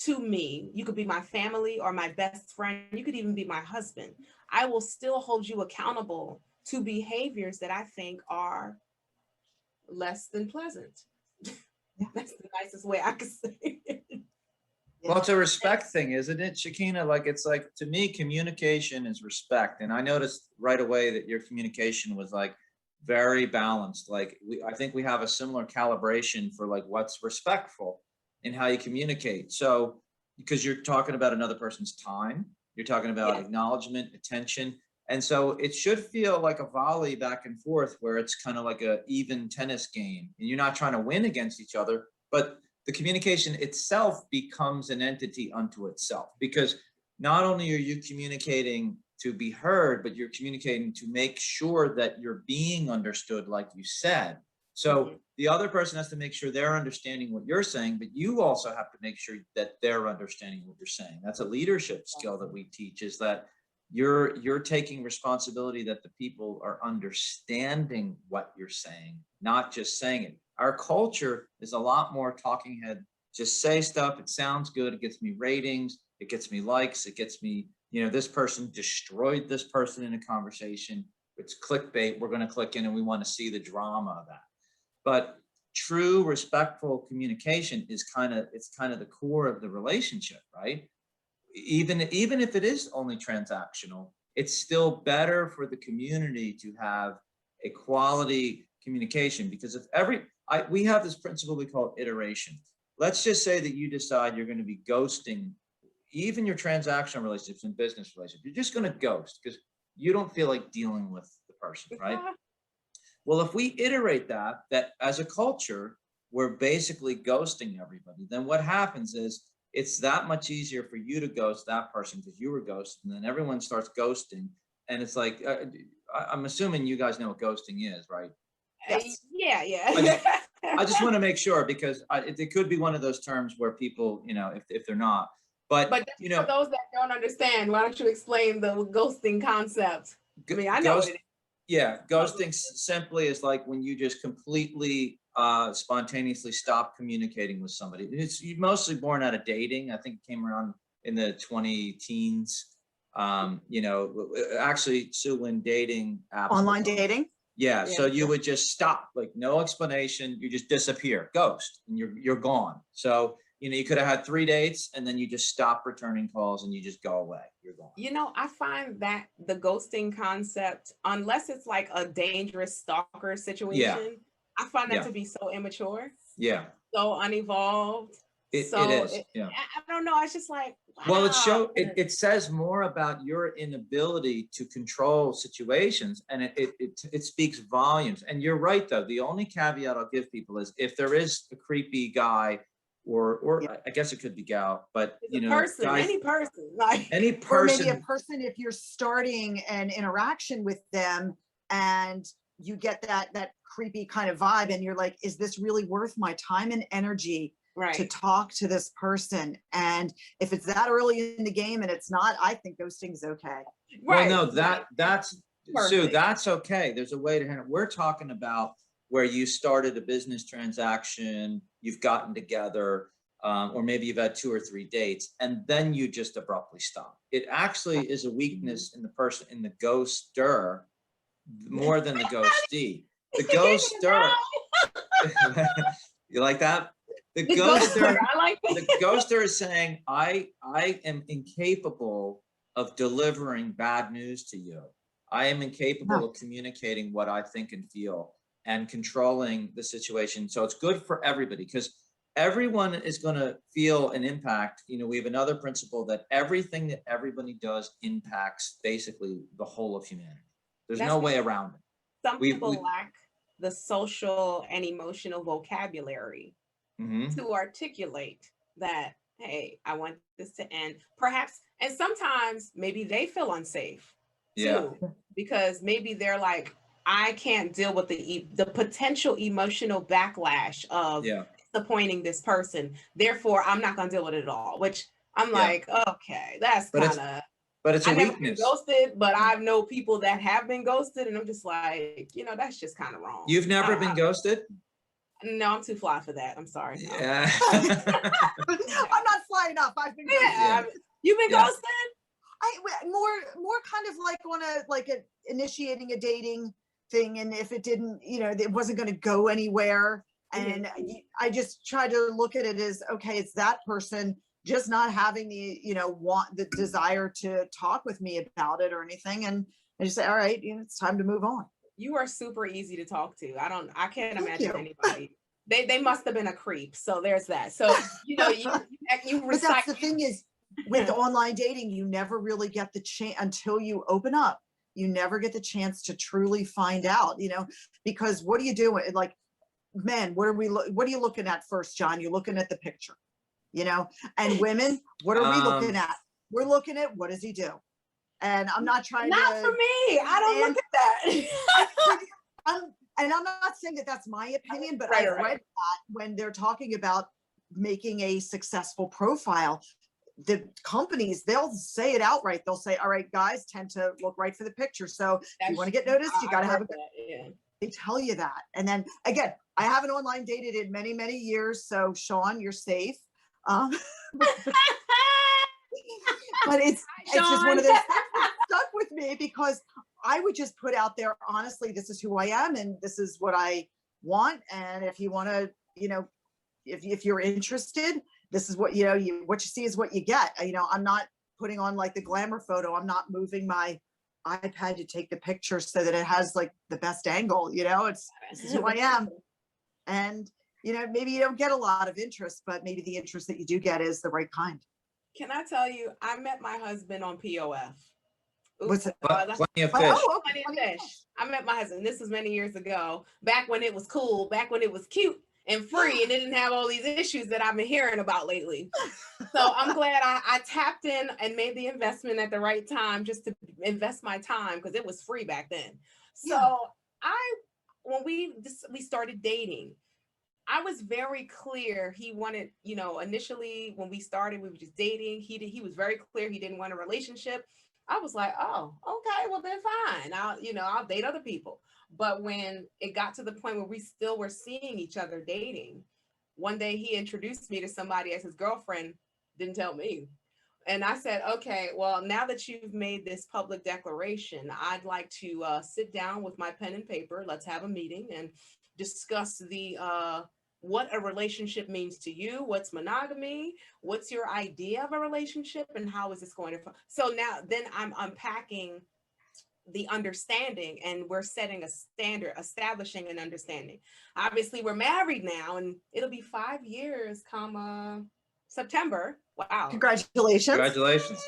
to me, you could be my family or my best friend, you could even be my husband, I will still hold you accountable to behaviors that I think are less than pleasant. That's the nicest way I could say it. Well, it's a respect thing, isn't it, Shekhinah? Like, it's like, to me, communication is respect. And I noticed right away that your communication was like very balanced. Like, I think we have a similar calibration for like what's respectful in how you communicate. So, because you're talking about another person's time, you're talking about acknowledgement, attention. And so it should feel like a volley back and forth where it's kind of like a even tennis game and you're not trying to win against each other, but the communication itself becomes an entity unto itself, because not only are you communicating to be heard, but you're communicating to make sure that you're being understood, like you said. So the other person has to make sure they're understanding what you're saying, but you also have to make sure that they're understanding what you're saying. That's a leadership skill that we teach, is that you're taking responsibility that the people are understanding what you're saying, not just saying it. Our culture is a lot more talking head, just say stuff, it sounds good, it gets me ratings, it gets me likes, it gets me, you know, this person destroyed this person in a conversation, it's clickbait, we're going to click in and we want to see the drama of that. But true respectful communication is kind of the core of the relationship, right? Even if it is only transactional, it's still better for the community to have a quality communication, because if we have this principle we call iteration. Let's just say that you decide you're going to be ghosting even your transactional relationships and business relationships. You're just going to ghost because you don't feel like dealing with the person, right? Well, if we iterate that as a culture, we're basically ghosting everybody, then what happens is it's that much easier for you to ghost that person because you were ghosted, and then everyone starts ghosting. And it's like, I'm assuming you guys know what ghosting is, right? Yes. Yeah. I just want to make sure, because it could be one of those terms where people, you know, if they're not, but you know, for those that don't understand, why don't you explain the ghosting concept? I mean, I know what it is. Yeah, ghosting simply is like when you just completely spontaneously stop communicating with somebody. It's mostly born out of dating. I think it came around in the 20-teens. You know, actually, Sue, when dating apps, Online dating. Yeah, so you would just stop, like no explanation, you just disappear, ghost, and you're gone. So, you know, you could have had 3 dates and then you just stop returning calls and you just go away. You're gone. You know, I find that the ghosting concept, unless it's like a dangerous stalker situation, I find that to be so immature. Yeah. So unevolved. It is. I don't know. It's just like, wow. Well, it says more about your inability to control situations, and it speaks volumes. And you're right, though. The only caveat I'll give people is if there is a creepy guy, or I guess it could be gal, but it's you know, person, guys, any person, like any person, or maybe a person, if you're starting an interaction with them and you get that creepy kind of vibe, and you're like, is this really worth my time and energy? Right. To talk to this person? And if it's that early in the game and it's not, I think ghosting is okay. Right. Well, no, that's Sue, that's okay. There's a way to handle it. We're talking about where you started a business transaction, you've gotten together, or maybe you've had 2 or 3 dates, and then you just abruptly stop. It actually is a weakness in the person, in the ghoster, more than the ghostee. The ghoster, you like that? The ghoster, I like that. The ghoster is saying, I am incapable of delivering bad news to you. I am incapable of communicating what I think and feel and controlling the situation. So it's good for everybody, because everyone is going to feel an impact. You know, we have another principle that everything that everybody does impacts basically the whole of humanity. There's no way around it. Some people lack the social and emotional vocabulary to articulate that, hey, I want this to end. Perhaps, and sometimes maybe they feel unsafe too, because maybe they're like, I can't deal with the potential emotional backlash of disappointing this person. Therefore, I'm not going to deal with it at all, which I'm like, okay, that's kind of, but it's a never weakness. been ghosted, but I know people that have been ghosted, and I'm just like, you know, that's just kind of wrong. You've never been ghosted? No, I'm too fly for that. I'm sorry. No. Yeah. I'm not fly enough. I've been ghosted. You've been ghosted? More kind of like on a initiating a dating thing, and if it didn't, it wasn't going to go anywhere. And I just try to look at it as, okay, it's that person just not having the, want the desire to talk with me about it or anything. And I just say, all right, it's time to move on. You are super easy to talk to. I can't Thank imagine you. anybody. They must have been a creep. So there's that. So, you But that's the thing is, with online dating, you never really get the chance until you open up. You never get the chance to truly find out, because what are you doing? Like, men, what are you looking at first, John? You're looking at the picture, and women, what are we looking at? We're looking at, what does he do? And I'm not trying not to. For me. I don't look at that. And I'm not saying that that's my opinion, but Right, I've read that when they're talking about making a successful profile, the companies, they'll say it outright. They'll say, all right, guys tend to look right for the picture. So if you want to get noticed, you got to have a good. Yeah. They tell you that. And then again, I haven't online dated in many, many years. So Sean, you're safe. But it's just one of those things that stuck with me, because I would just put out there, honestly, this is who I am and this is what I want. And if you want to, if you're interested, this is what, what you see is what you get. I'm not putting on like the glamour photo. I'm not moving my iPad to take the picture so that it has like the best angle, this is who I am. And, maybe you don't get a lot of interest, but maybe the interest that you do get is the right kind. Can I tell you, I met my husband on POF. What's it? Plenty of fish. Plenty of fish. I met my husband. This was many years ago, back when it was cool, back when it was cute and free and didn't have all these issues that I've been hearing about lately. So I'm glad I tapped in and made the investment at the right time, just to invest my time, because it was free back then. So when we started dating, I was very clear he wanted, initially when we started, we were just dating. He was very clear he didn't want a relationship. I was like, oh, okay, well then fine. I'll date other people. But when it got to the point where we still were seeing each other dating, one day he introduced me to somebody as his girlfriend, didn't tell me. And I said, okay, well, now that you've made this public declaration, I'd like to sit down with my pen and paper. Let's have a meeting and discuss what a relationship means to you. What's monogamy? What's your idea of a relationship? And how is this going to? So then I'm unpacking the understanding, and we're setting a standard, establishing an understanding. Obviously, we're married now, and it'll be 5 years, September. Wow. Congratulations. Congratulations.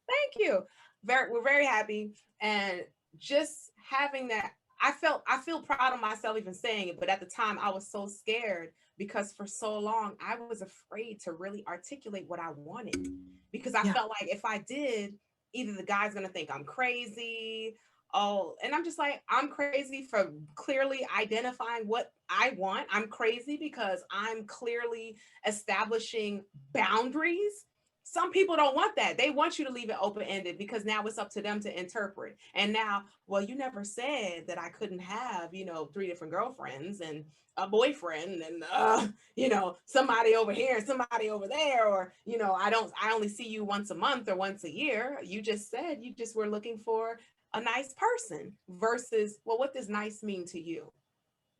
Thank you. We're very happy. And just having that, I feel proud of myself even saying it, but at the time I was so scared, because for so long I was afraid to really articulate what I wanted, because I felt like if I did, either the guy's going to think I'm crazy. And I'm just like, I'm crazy for clearly identifying what I want. I'm crazy because I'm clearly establishing boundaries. Some people don't want that. They want you to leave it open-ended, because now it's up to them to interpret. And now, well, you never said that I couldn't have, 3 different girlfriends and a boyfriend and, somebody over here, somebody over there, or, I only see you once a month or once a year. You just said you just were looking for a nice person, versus, well, what does nice mean to you?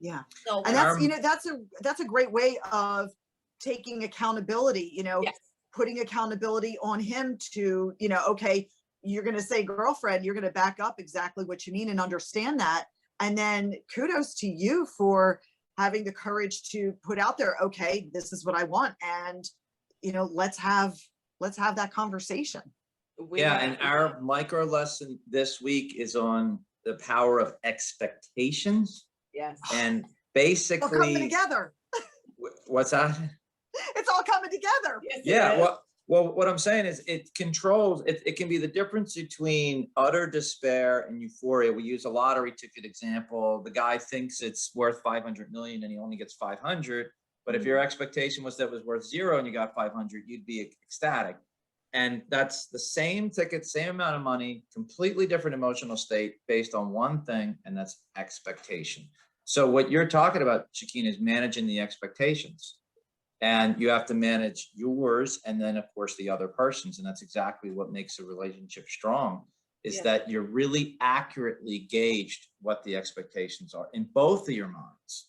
Yeah. So, and that's a great way of taking accountability, yes. Putting accountability on him to, okay, you're going to say girlfriend, you're going to back up exactly what you mean and understand that. And then kudos to you for having the courage to put out there, okay, this is what I want. And, let's have that conversation. And our micro lesson this week is on the power of expectations. Yes. And basically, all coming together. What's that? It's all coming together. Yes, Well, what I'm saying is it can be the difference between utter despair and euphoria. We use a lottery ticket example. The guy thinks it's worth 500 million and he only gets 500. But if your expectation was that it was worth 0 and you got 500, you'd be ecstatic. And that's the same ticket, same amount of money, completely different emotional state based on one thing, and that's expectation. So what you're talking about, Shekhinah, is managing the expectations. And you have to manage yours and then, of course, the other person's. And that's exactly what makes a relationship strong. is that you're really accurately gauged what the expectations are in both of your minds.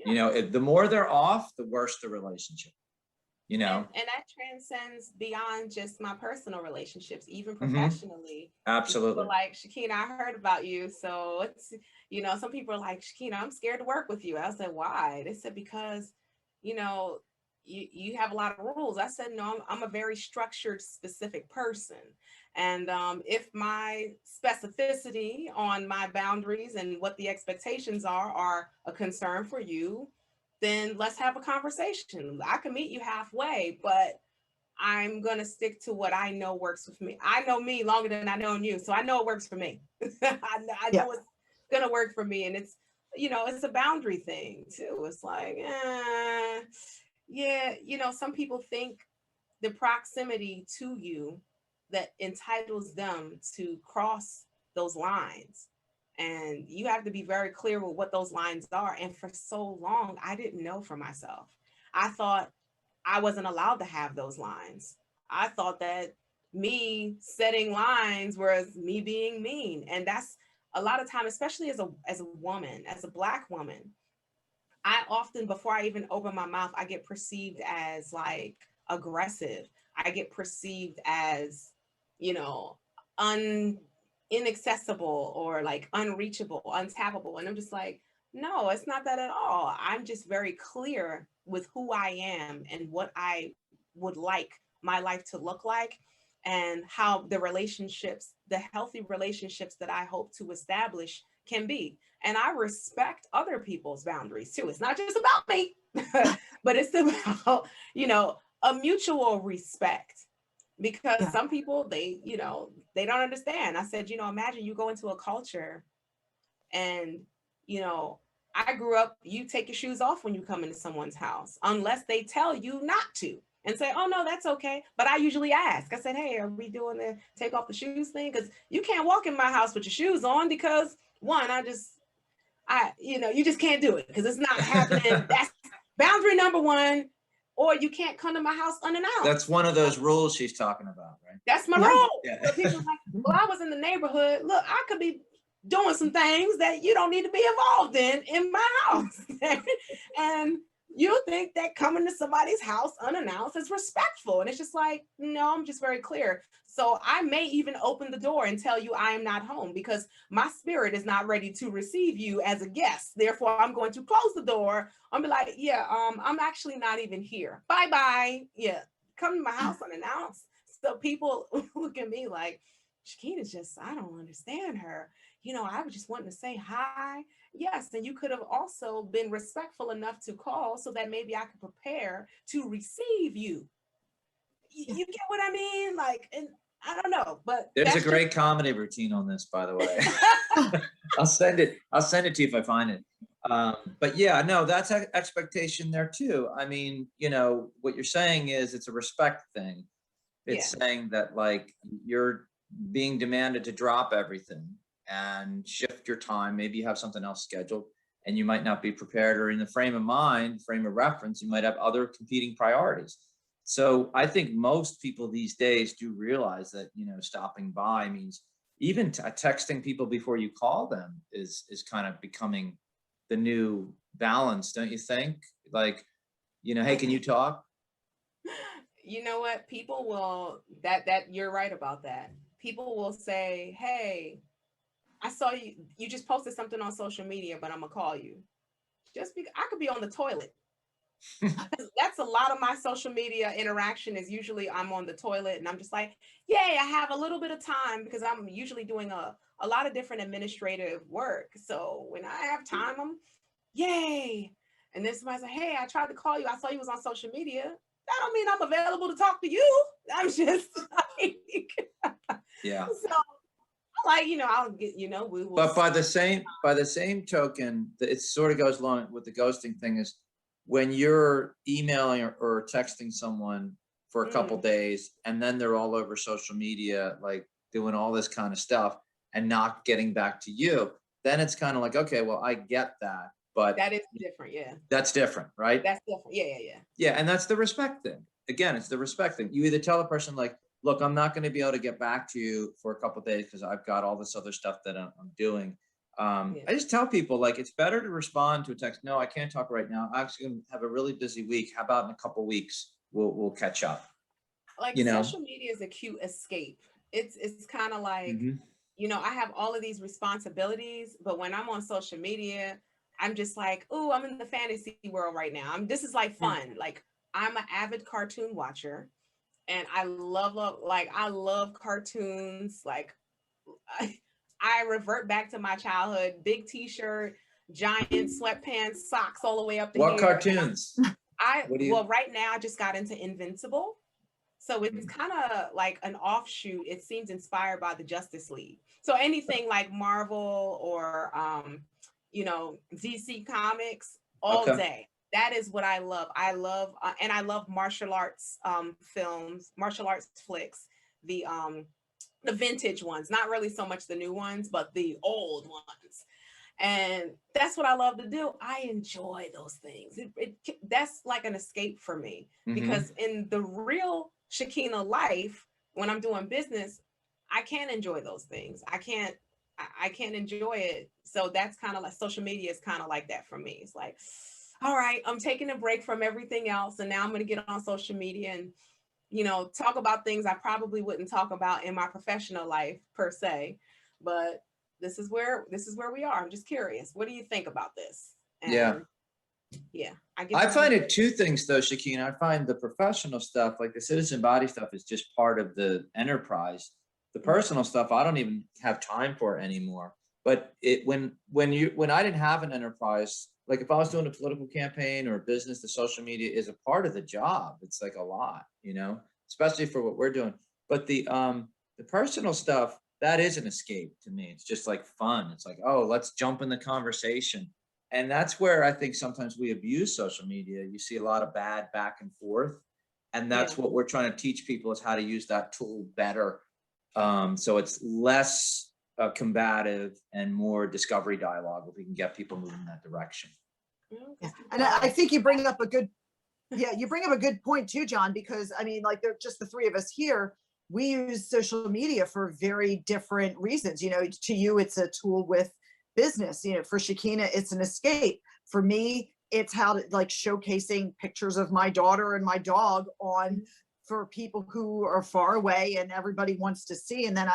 You know, if the more they're off, the worse the relationship, you know. And that transcends beyond just my personal relationships, even professionally. Absolutely. People like, Shekhinah, I heard about you. So it's, you know, some people are like, Shekhinah, I'm scared to work with you. I said, why? They said, because, you know, you have a lot of rules. I said, no, I'm a very structured, specific person. And if my specificity on my boundaries and what the expectations are a concern for you, then let's have a conversation. I can meet you halfway, but I'm going to stick to what I know works with me. I know me longer than I know you. So I know it works for me. I know it's going to work for me. And it's, you know, it's a boundary thing too. It's like, yeah, you know, some people think the proximity to you that entitles them to cross those lines. And you have to be very clear with what those lines are. And for so long, I didn't know for myself. I thought I wasn't allowed to have those lines. I thought that me setting lines was me being mean. And that's a lot of time, especially as a woman, as a Black woman, I often, before I even open my mouth, I get perceived as like aggressive. I get perceived as, you know, inaccessible or like unreachable, untappable. And I'm just like, no, it's not that at all. I'm just very clear with who I am and what I would like my life to look like and how the relationships, the healthy relationships that I hope to establish can be. And I respect other people's boundaries too. It's not just about me, but it's about, you know, a mutual respect. Because some people, they, you know, they don't understand. I said, you know, imagine you go into a culture and, you know, I grew up, you take your shoes off when you come into someone's house, unless they tell you not to and say, oh, no, that's okay. But I usually ask, I said, hey, are we doing the take off the shoes thing? Because you can't walk in my house with your shoes on because one, you know, you just can't do it because it's not happening. That's boundary number one. Or you can't come to my house unannounced. That's one of those rules she's talking about, right? That's my rule. Yeah. So people are like, well, I was in the neighborhood. Look, I could be doing some things that you don't need to be involved in my house. And you think that coming to somebody's house unannounced is respectful. And it's just like, no, I'm just very clear. So I may even open the door and tell you I am not home because my spirit is not ready to receive you as a guest. Therefore, I'm going to close the door. I'm be like, yeah, I'm actually not even here. Bye-bye. Yeah, come to my house unannounced. So people look at me like, Shekhinah's just, I don't understand her. You know, I was just wanting to say hi. Yes, and you could have also been respectful enough to call so that maybe I could prepare to receive you. You get what I mean? Like, and I don't know, but there's a great comedy routine on this, by the way. I'll send it to you if I find it. But yeah, no, that's expectation there too. I mean, you know, what you're saying is it's a respect thing. It's saying that like you're being demanded to drop everything and shift your time. Maybe you have something else scheduled and you might not be prepared, or in the frame of mind, frame of reference, you might have other competing priorities. So I think most people these days do realize that, you know, stopping by means even texting people before you call them is kind of becoming the new balance, don't you think? Like, you know, hey, can you talk? You know what? People will, that you're right about that. People will say, hey, I saw you just posted something on social media, but I'm gonna call you. Just because I could be on the toilet. That's a lot of my social media interaction is usually I'm on the toilet and I'm just like, yay, I have a little bit of time because I'm usually doing a lot of different administrative work. So when I have time, I'm yay. And then somebody's like, hey, I tried to call you. I saw you was on social media. That don't mean I'm available to talk to you. I'm just like, yeah. So like, you know, I'll get, you know, we will. But by the same token, it sort of goes along with the ghosting thing is when you're emailing or texting someone for a couple days and then they're all over social media, like doing all this kind of stuff and not getting back to you, then it's kind of like, okay, well, I get that, but that is different. Yeah. That's different, right? That's different. Yeah. Yeah. And that's the respect thing. Again, it's the respect thing. You either tell a person like, look, I'm not going to be able to get back to you for a couple of days because I've got all this other stuff that I'm doing. I just tell people, like, it's better to respond to a text. No, I can't talk right now. I'm actually going to have a really busy week. How about in a couple of weeks, we'll catch up. Like, you know, social media is a cute escape. It's kind of like, Mhm. you know, I have all of these responsibilities, but when I'm on social media, I'm just like, oh, I'm in the fantasy world right now. This is like fun. Like, I'm an avid cartoon watcher, and I love cartoons. Like, I revert back to my childhood, big t-shirt, giant sweatpants, socks all the way up to What here. cartoons? Well, right now I just got into Invincible. So it's kind of like an offshoot. It seems inspired by the Justice League. So anything like Marvel or, you know, DC Comics all Okay. day. That is what I love. And I love martial arts films, martial arts flicks, the vintage ones, not really so much the new ones, but the old ones. And that's what I love to do. I enjoy those things. That's like an escape for me, because in the real Shekhinah life, when I'm doing business, I can't enjoy those things. I can't enjoy it. So that's kind of like, social media is kind of like that for me. It's like, all right, I'm taking a break from everything else, and now I'm going to get on social media and, you know, talk about things I probably wouldn't talk about in my professional life per se, but this is where we are. I'm just curious. What do you think about this? And yeah, I find it two things though, Shekhinah. I find the professional stuff, like the citizen body stuff, is just part of the enterprise. The personal stuff, I don't even have time for anymore. But when I didn't have an enterprise, like if I was doing a political campaign or a business, the social media is a part of the job. It's like a lot, you know, especially for what we're doing. But the personal stuff, that is an escape to me. It's just like fun. It's like, oh, let's jump in the conversation. And that's where I think sometimes we abuse social media. You see a lot of bad back and forth. And that's what we're trying to teach people, is how to use that tool better. So it's less combative and more discovery dialogue, if we can get people moving in that direction. Yeah. And I think you bring up a good, you bring up a good point too, John, because I mean, like, they're just the three of us here. We use social media for very different reasons. You know, to you, it's a tool with business. You know, for Shekhinah, it's an escape. For me, it's how to, like, showcasing pictures of my daughter and my dog on, for people who are far away and everybody wants to see. And then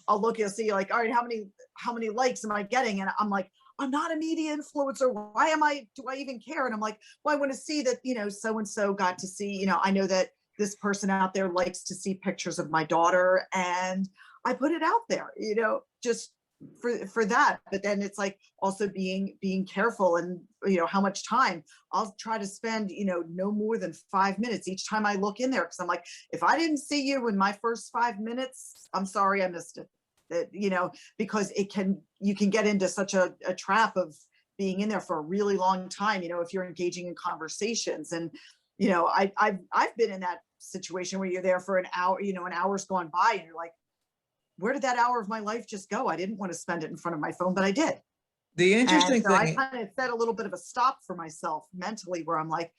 I'll look and see, like, all right, how many likes am I getting? And I'm like, I'm not a media influencer. Do I even care? And I'm like, well, I want to see that, you know, so-and-so got to see, you know, I know that this person out there likes to see pictures of my daughter, and I put it out there, you know, just for that. But then it's like also being careful, and, you know, how much time I'll try to spend, you know, no more than 5 minutes each time I look in there. Cause I'm like, if I didn't see you in my first 5 minutes, I'm sorry I missed it. That, you know, because you can get into such a trap of being in there for a really long time, you know, if you're engaging in conversations. And, you know, I've been in that situation where you're there for an hour, you know, an hour's gone by, and you're like, where did that hour of my life just go? I didn't want to spend it in front of my phone, but I did. The interesting thing, I kind of set a little bit of a stop for myself mentally, where I'm like,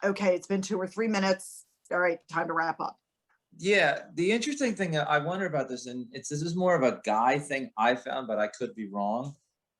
okay, it's been 2 or 3 minutes. All right, time to wrap up. Yeah, the interesting thing I wonder about this, and this is more of a guy thing I found, but I could be wrong.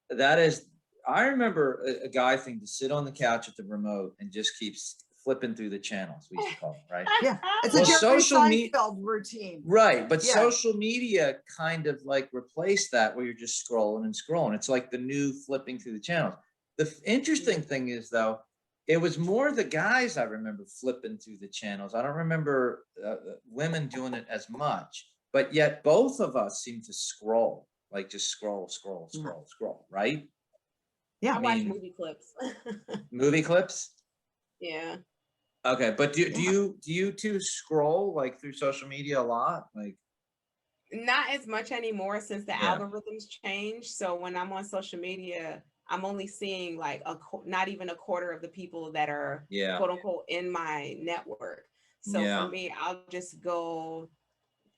That is, I remember a guy thing, to sit on the couch at the remote and just keeps flipping through the channels, we used to call it, right? Yeah, it's a Jerry Seinfeld routine. Right, but social media kind of like replaced that, where you're just scrolling and scrolling. It's like the new flipping through the channels. The interesting thing is, though, it was more the guys I remember flipping through the channels. I don't remember women doing it as much, but yet both of us seem to scroll, like just scroll, right? Yeah, I watch movie clips. Movie clips? Yeah. Okay, but do you two scroll, like, through social media a lot? Like, not as much anymore, since the algorithms change. So when I'm on social media, I'm only seeing like not even a quarter of the people that are quote unquote in my network. So for me, I'll just go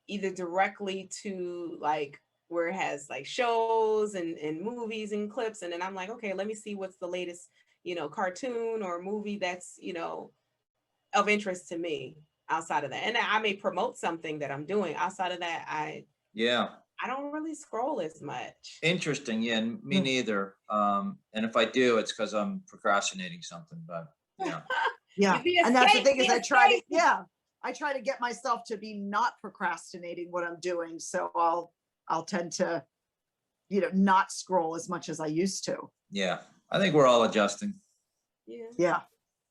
either directly to like where it has like shows and movies and clips. And then I'm like, okay, let me see what's the latest, you know, cartoon or movie that's, you know, of interest to me. outside of that. And I may promote something that I'm doing. Outside of that, I don't really scroll as much. Interesting. Yeah, me neither. And if I do, it's because I'm procrastinating something, but yeah. Yeah. And that's the thing is I try to get myself to be not procrastinating what I'm doing. So I'll tend to, not scroll as much as I used to. Yeah. I think we're all adjusting. Yeah. Yeah.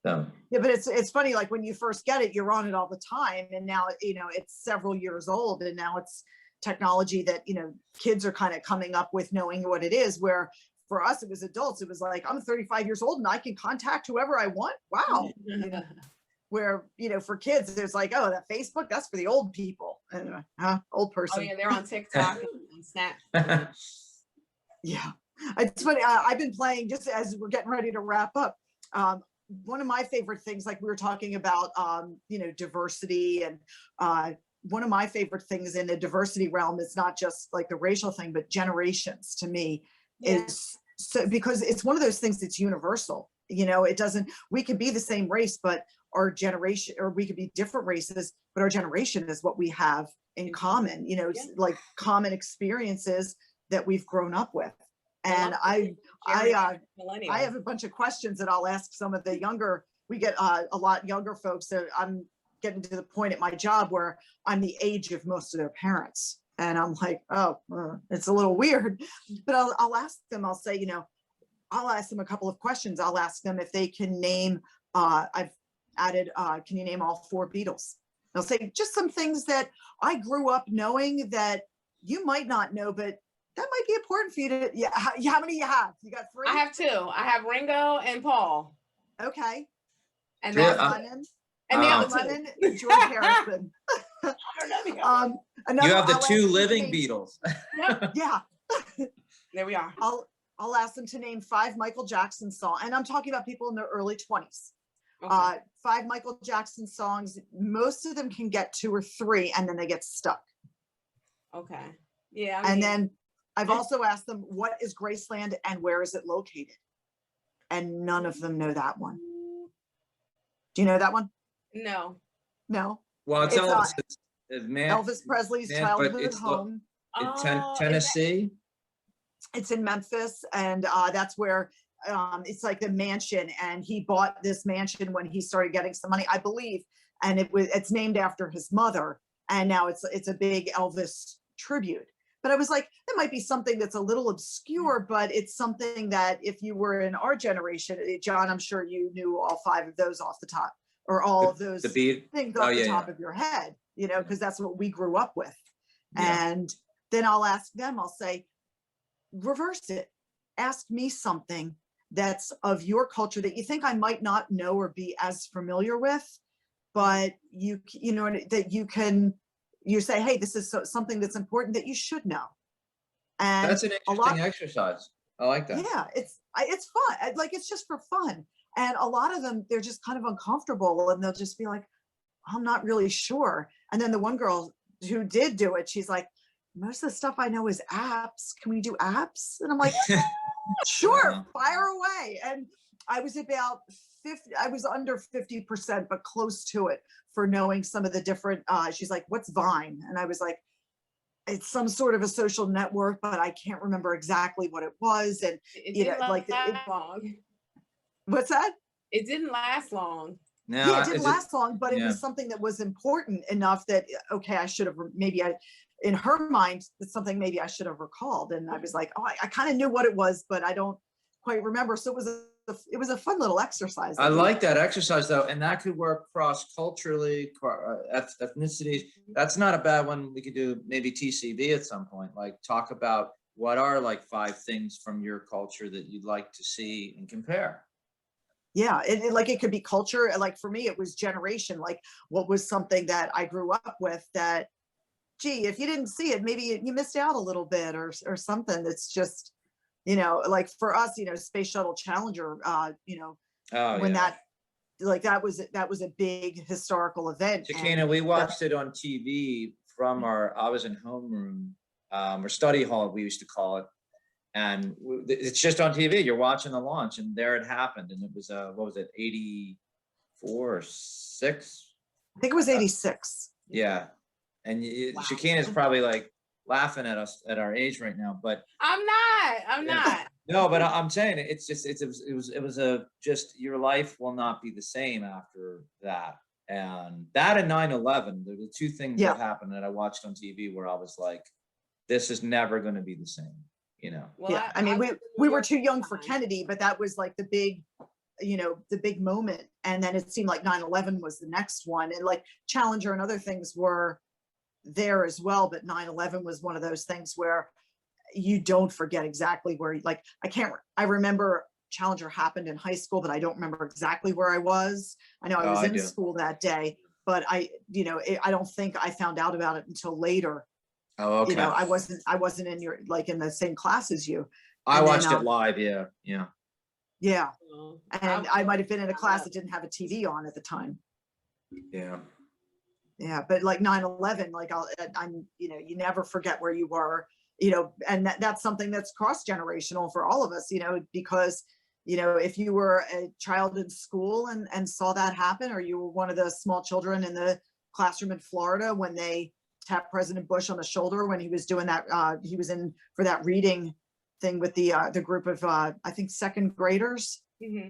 So. Yeah, but it's funny, like when you first get it, you're on it all the time. And now, it's several years old, and now it's technology that, kids are kind of coming up with, knowing what it is, where for us, it was adults. It was like, I'm 35 years old and I can contact whoever I want. Wow. Where, for kids, there's like, oh, that Facebook, that's for the old people. Old person. Oh yeah, they're on TikTok and Snap. Yeah. It's funny. I've been playing, just as we're getting ready to wrap up. One of my favorite things, like we were talking about, diversity, and one of my favorite things in the diversity realm is not just like the racial thing, but generations to me is so, because it's one of those things that's universal. It doesn't, we could be the same race, but our generation, or we could be different races, but our generation is what we have in common, like common experiences that we've grown up with. And I have a bunch of questions that I'll ask some of the younger, we get a lot younger folks that I'm getting to the point at my job where I'm the age of most of their parents. And I'm like, oh, it's a little weird, but I'll ask them, I'll say, I'll ask them a couple of questions. I'll ask them if they can name, I've added, can you name all 4 Beatles? They'll say just some things that I grew up knowing that you might not know, but that might be important for you to, how many you have? You got 3? I have 2. I have Ringo and Paul. Okay. And George then Lennon. And the other Lennon, George Harrison. I don't know. You have the 2 living Beatles. Yeah. There we are. I'll ask them to name 5 Michael Jackson songs. And I'm talking about people in their early 20s. Okay. 5 Michael Jackson songs. Most of them can get 2 or 3, and then they get stuck. Okay. Yeah. And then I've also asked them, what is Graceland and where is it located? And none of them know that one. Do you know that one? No. No. Well, it's Elvis Presley's childhood home. Tennessee. It's in Memphis, and that's where it's like the mansion. And he bought this mansion when he started getting some money, I believe, and it's named after his mother. And now it's a big Elvis tribute. But I was like, that might be something that's a little obscure, but it's something that if you were in our generation, John, I'm sure you knew all 5 of those off the top, or all of those things off the top of your head, because that's what we grew up with. Yeah. And then I'll ask them, I'll say, reverse it. Ask me something that's of your culture that you think I might not know or be as familiar with, but that you say, hey, this is something that's important that you should know. And that's an interesting exercise. I like that. Yeah, it's fun. Like, it's just for fun. And a lot of them, they're just kind of uncomfortable, and they'll just be like, I'm not really sure. And then the one girl who did do it, she's like, most of the stuff I know is apps. Can we do apps? And I'm like, sure, fire away. And I was about 50, I was under 50%, but close to it for knowing some of the different, she's like, what's Vine? And I was like, it's some sort of a social network, but I can't remember exactly what it was. And it didn't last long. What's that? It didn't last long. No, yeah, it didn't last long, but it was something that was important enough that, okay, I should have, in her mind, it's something maybe I should have recalled. And I was like, oh, I kind of knew what it was, but I don't quite remember. So it was a fun little exercise. I like that exercise though. And that could work cross-culturally, ethnicities. That's not a bad one. We could do maybe TCB at some point, like talk about what are like 5 things from your culture that you'd like to see and compare. Yeah, it could be culture. Like for me, it was generation. Like, what was something that I grew up with that, gee, if you didn't see it, maybe you missed out a little bit, or something that's just, like for us, Space Shuttle Challenger, that was a big historical event. Shekhinah, we watched it on TV from I was in homeroom, or study hall, we used to call it. And it's just on TV. You're watching the launch, and there it happened. And it was, what was it, 84 or 6? I think it was 86. Yeah. And Wow. Shekhinah is probably like laughing at us at our age right now, but I'm not. no, but I'm saying it's just, it was just your life will not be the same after that. And that and 9/11, they're the two things that happened that I watched on TV where I was like, this is never going to be the same, you know? Well, Yeah. I mean, we were too young for Kennedy, but that was like the big, you know, the big moment. And then it seemed like 9/11 was the next one. And like Challenger and other things were there as well. But 9/11 was one of those things where you don't forget exactly where, like, I remember Challenger happened in high school, but I don't remember exactly where I was. I know I was in school that day, but I don't think I found out about it until later. Oh, okay. You know, I wasn't in your, like, in the same class as you. I watched it live. Yeah. Yeah. And I might have been in a class that didn't have a TV on at the time. Yeah. Yeah. But like 9/11, like I'm, you know, you never forget where you were, you know, and that's something that's cross-generational for all of us, you know, because, you know, if you were a child in school and saw that happen, or you were one of the small children in the classroom in Florida when they tapped President Bush on the shoulder when he was doing that, he was in for that reading thing with the group of I think second graders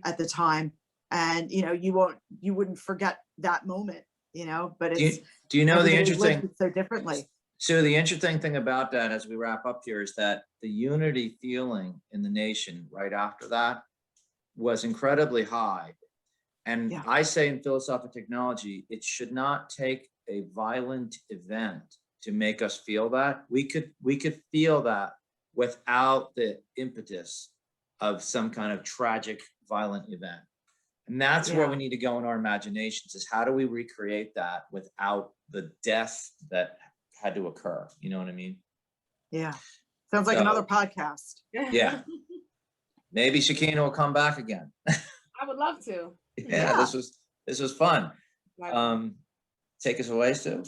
at the time, and you know, you wouldn't forget that moment, you know. But it's, do you know the interesting, so differently. So the interesting thing about that, as we wrap up here, is that the unity feeling in the nation right after that was incredibly high. And I say in philosophical technology, it should not take a violent event to make us feel that. We could feel that without the impetus of some kind of tragic, violent event. And that's where we need to go in our imaginations, is how do we recreate that without the death that had to occur? You know what I mean? Yeah. Sounds like another podcast. Yeah. Maybe Shekhinah will come back again. I would love to. Yeah. This was fun. Take us away, Sue.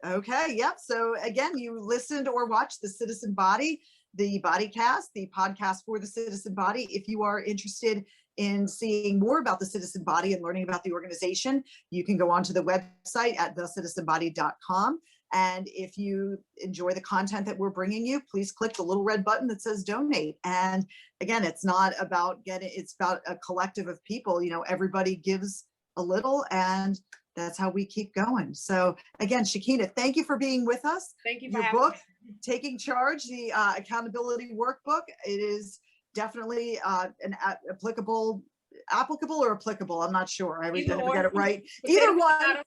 Okay. Yep. So again, you listened or watched the Citizen Body, the Bodycast, the podcast for the Citizen Body. If you are interested in seeing more about the Citizen Body and learning about the organization, you can go onto the website at thecitizenbody.com. And if you enjoy the content that we're bringing you, please click the little red button that says donate. And again, it's not about it's about a collective of people. You know, everybody gives a little, and that's how we keep going. So again, Shekhinah, thank you for being with us. Thank you. Your book, Taking Charge, the Accountability Workbook, it is definitely an applicable or applicable. I'm not sure. I always never get it right. Either one.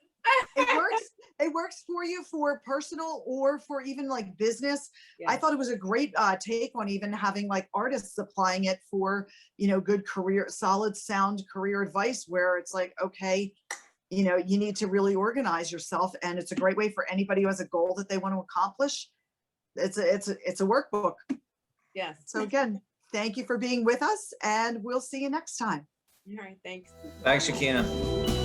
It works for you for personal or for even like business. Yeah. I thought it was a great take on even having like artists applying it for, you know, good career, solid, sound career advice, where it's like, okay, you know, you need to really organize yourself. And it's a great way for anybody who has a goal that they want to accomplish. It's a workbook. Yes. So again, thank you for being with us, and we'll see you next time. All right. Thanks. Thanks, Shekhinah.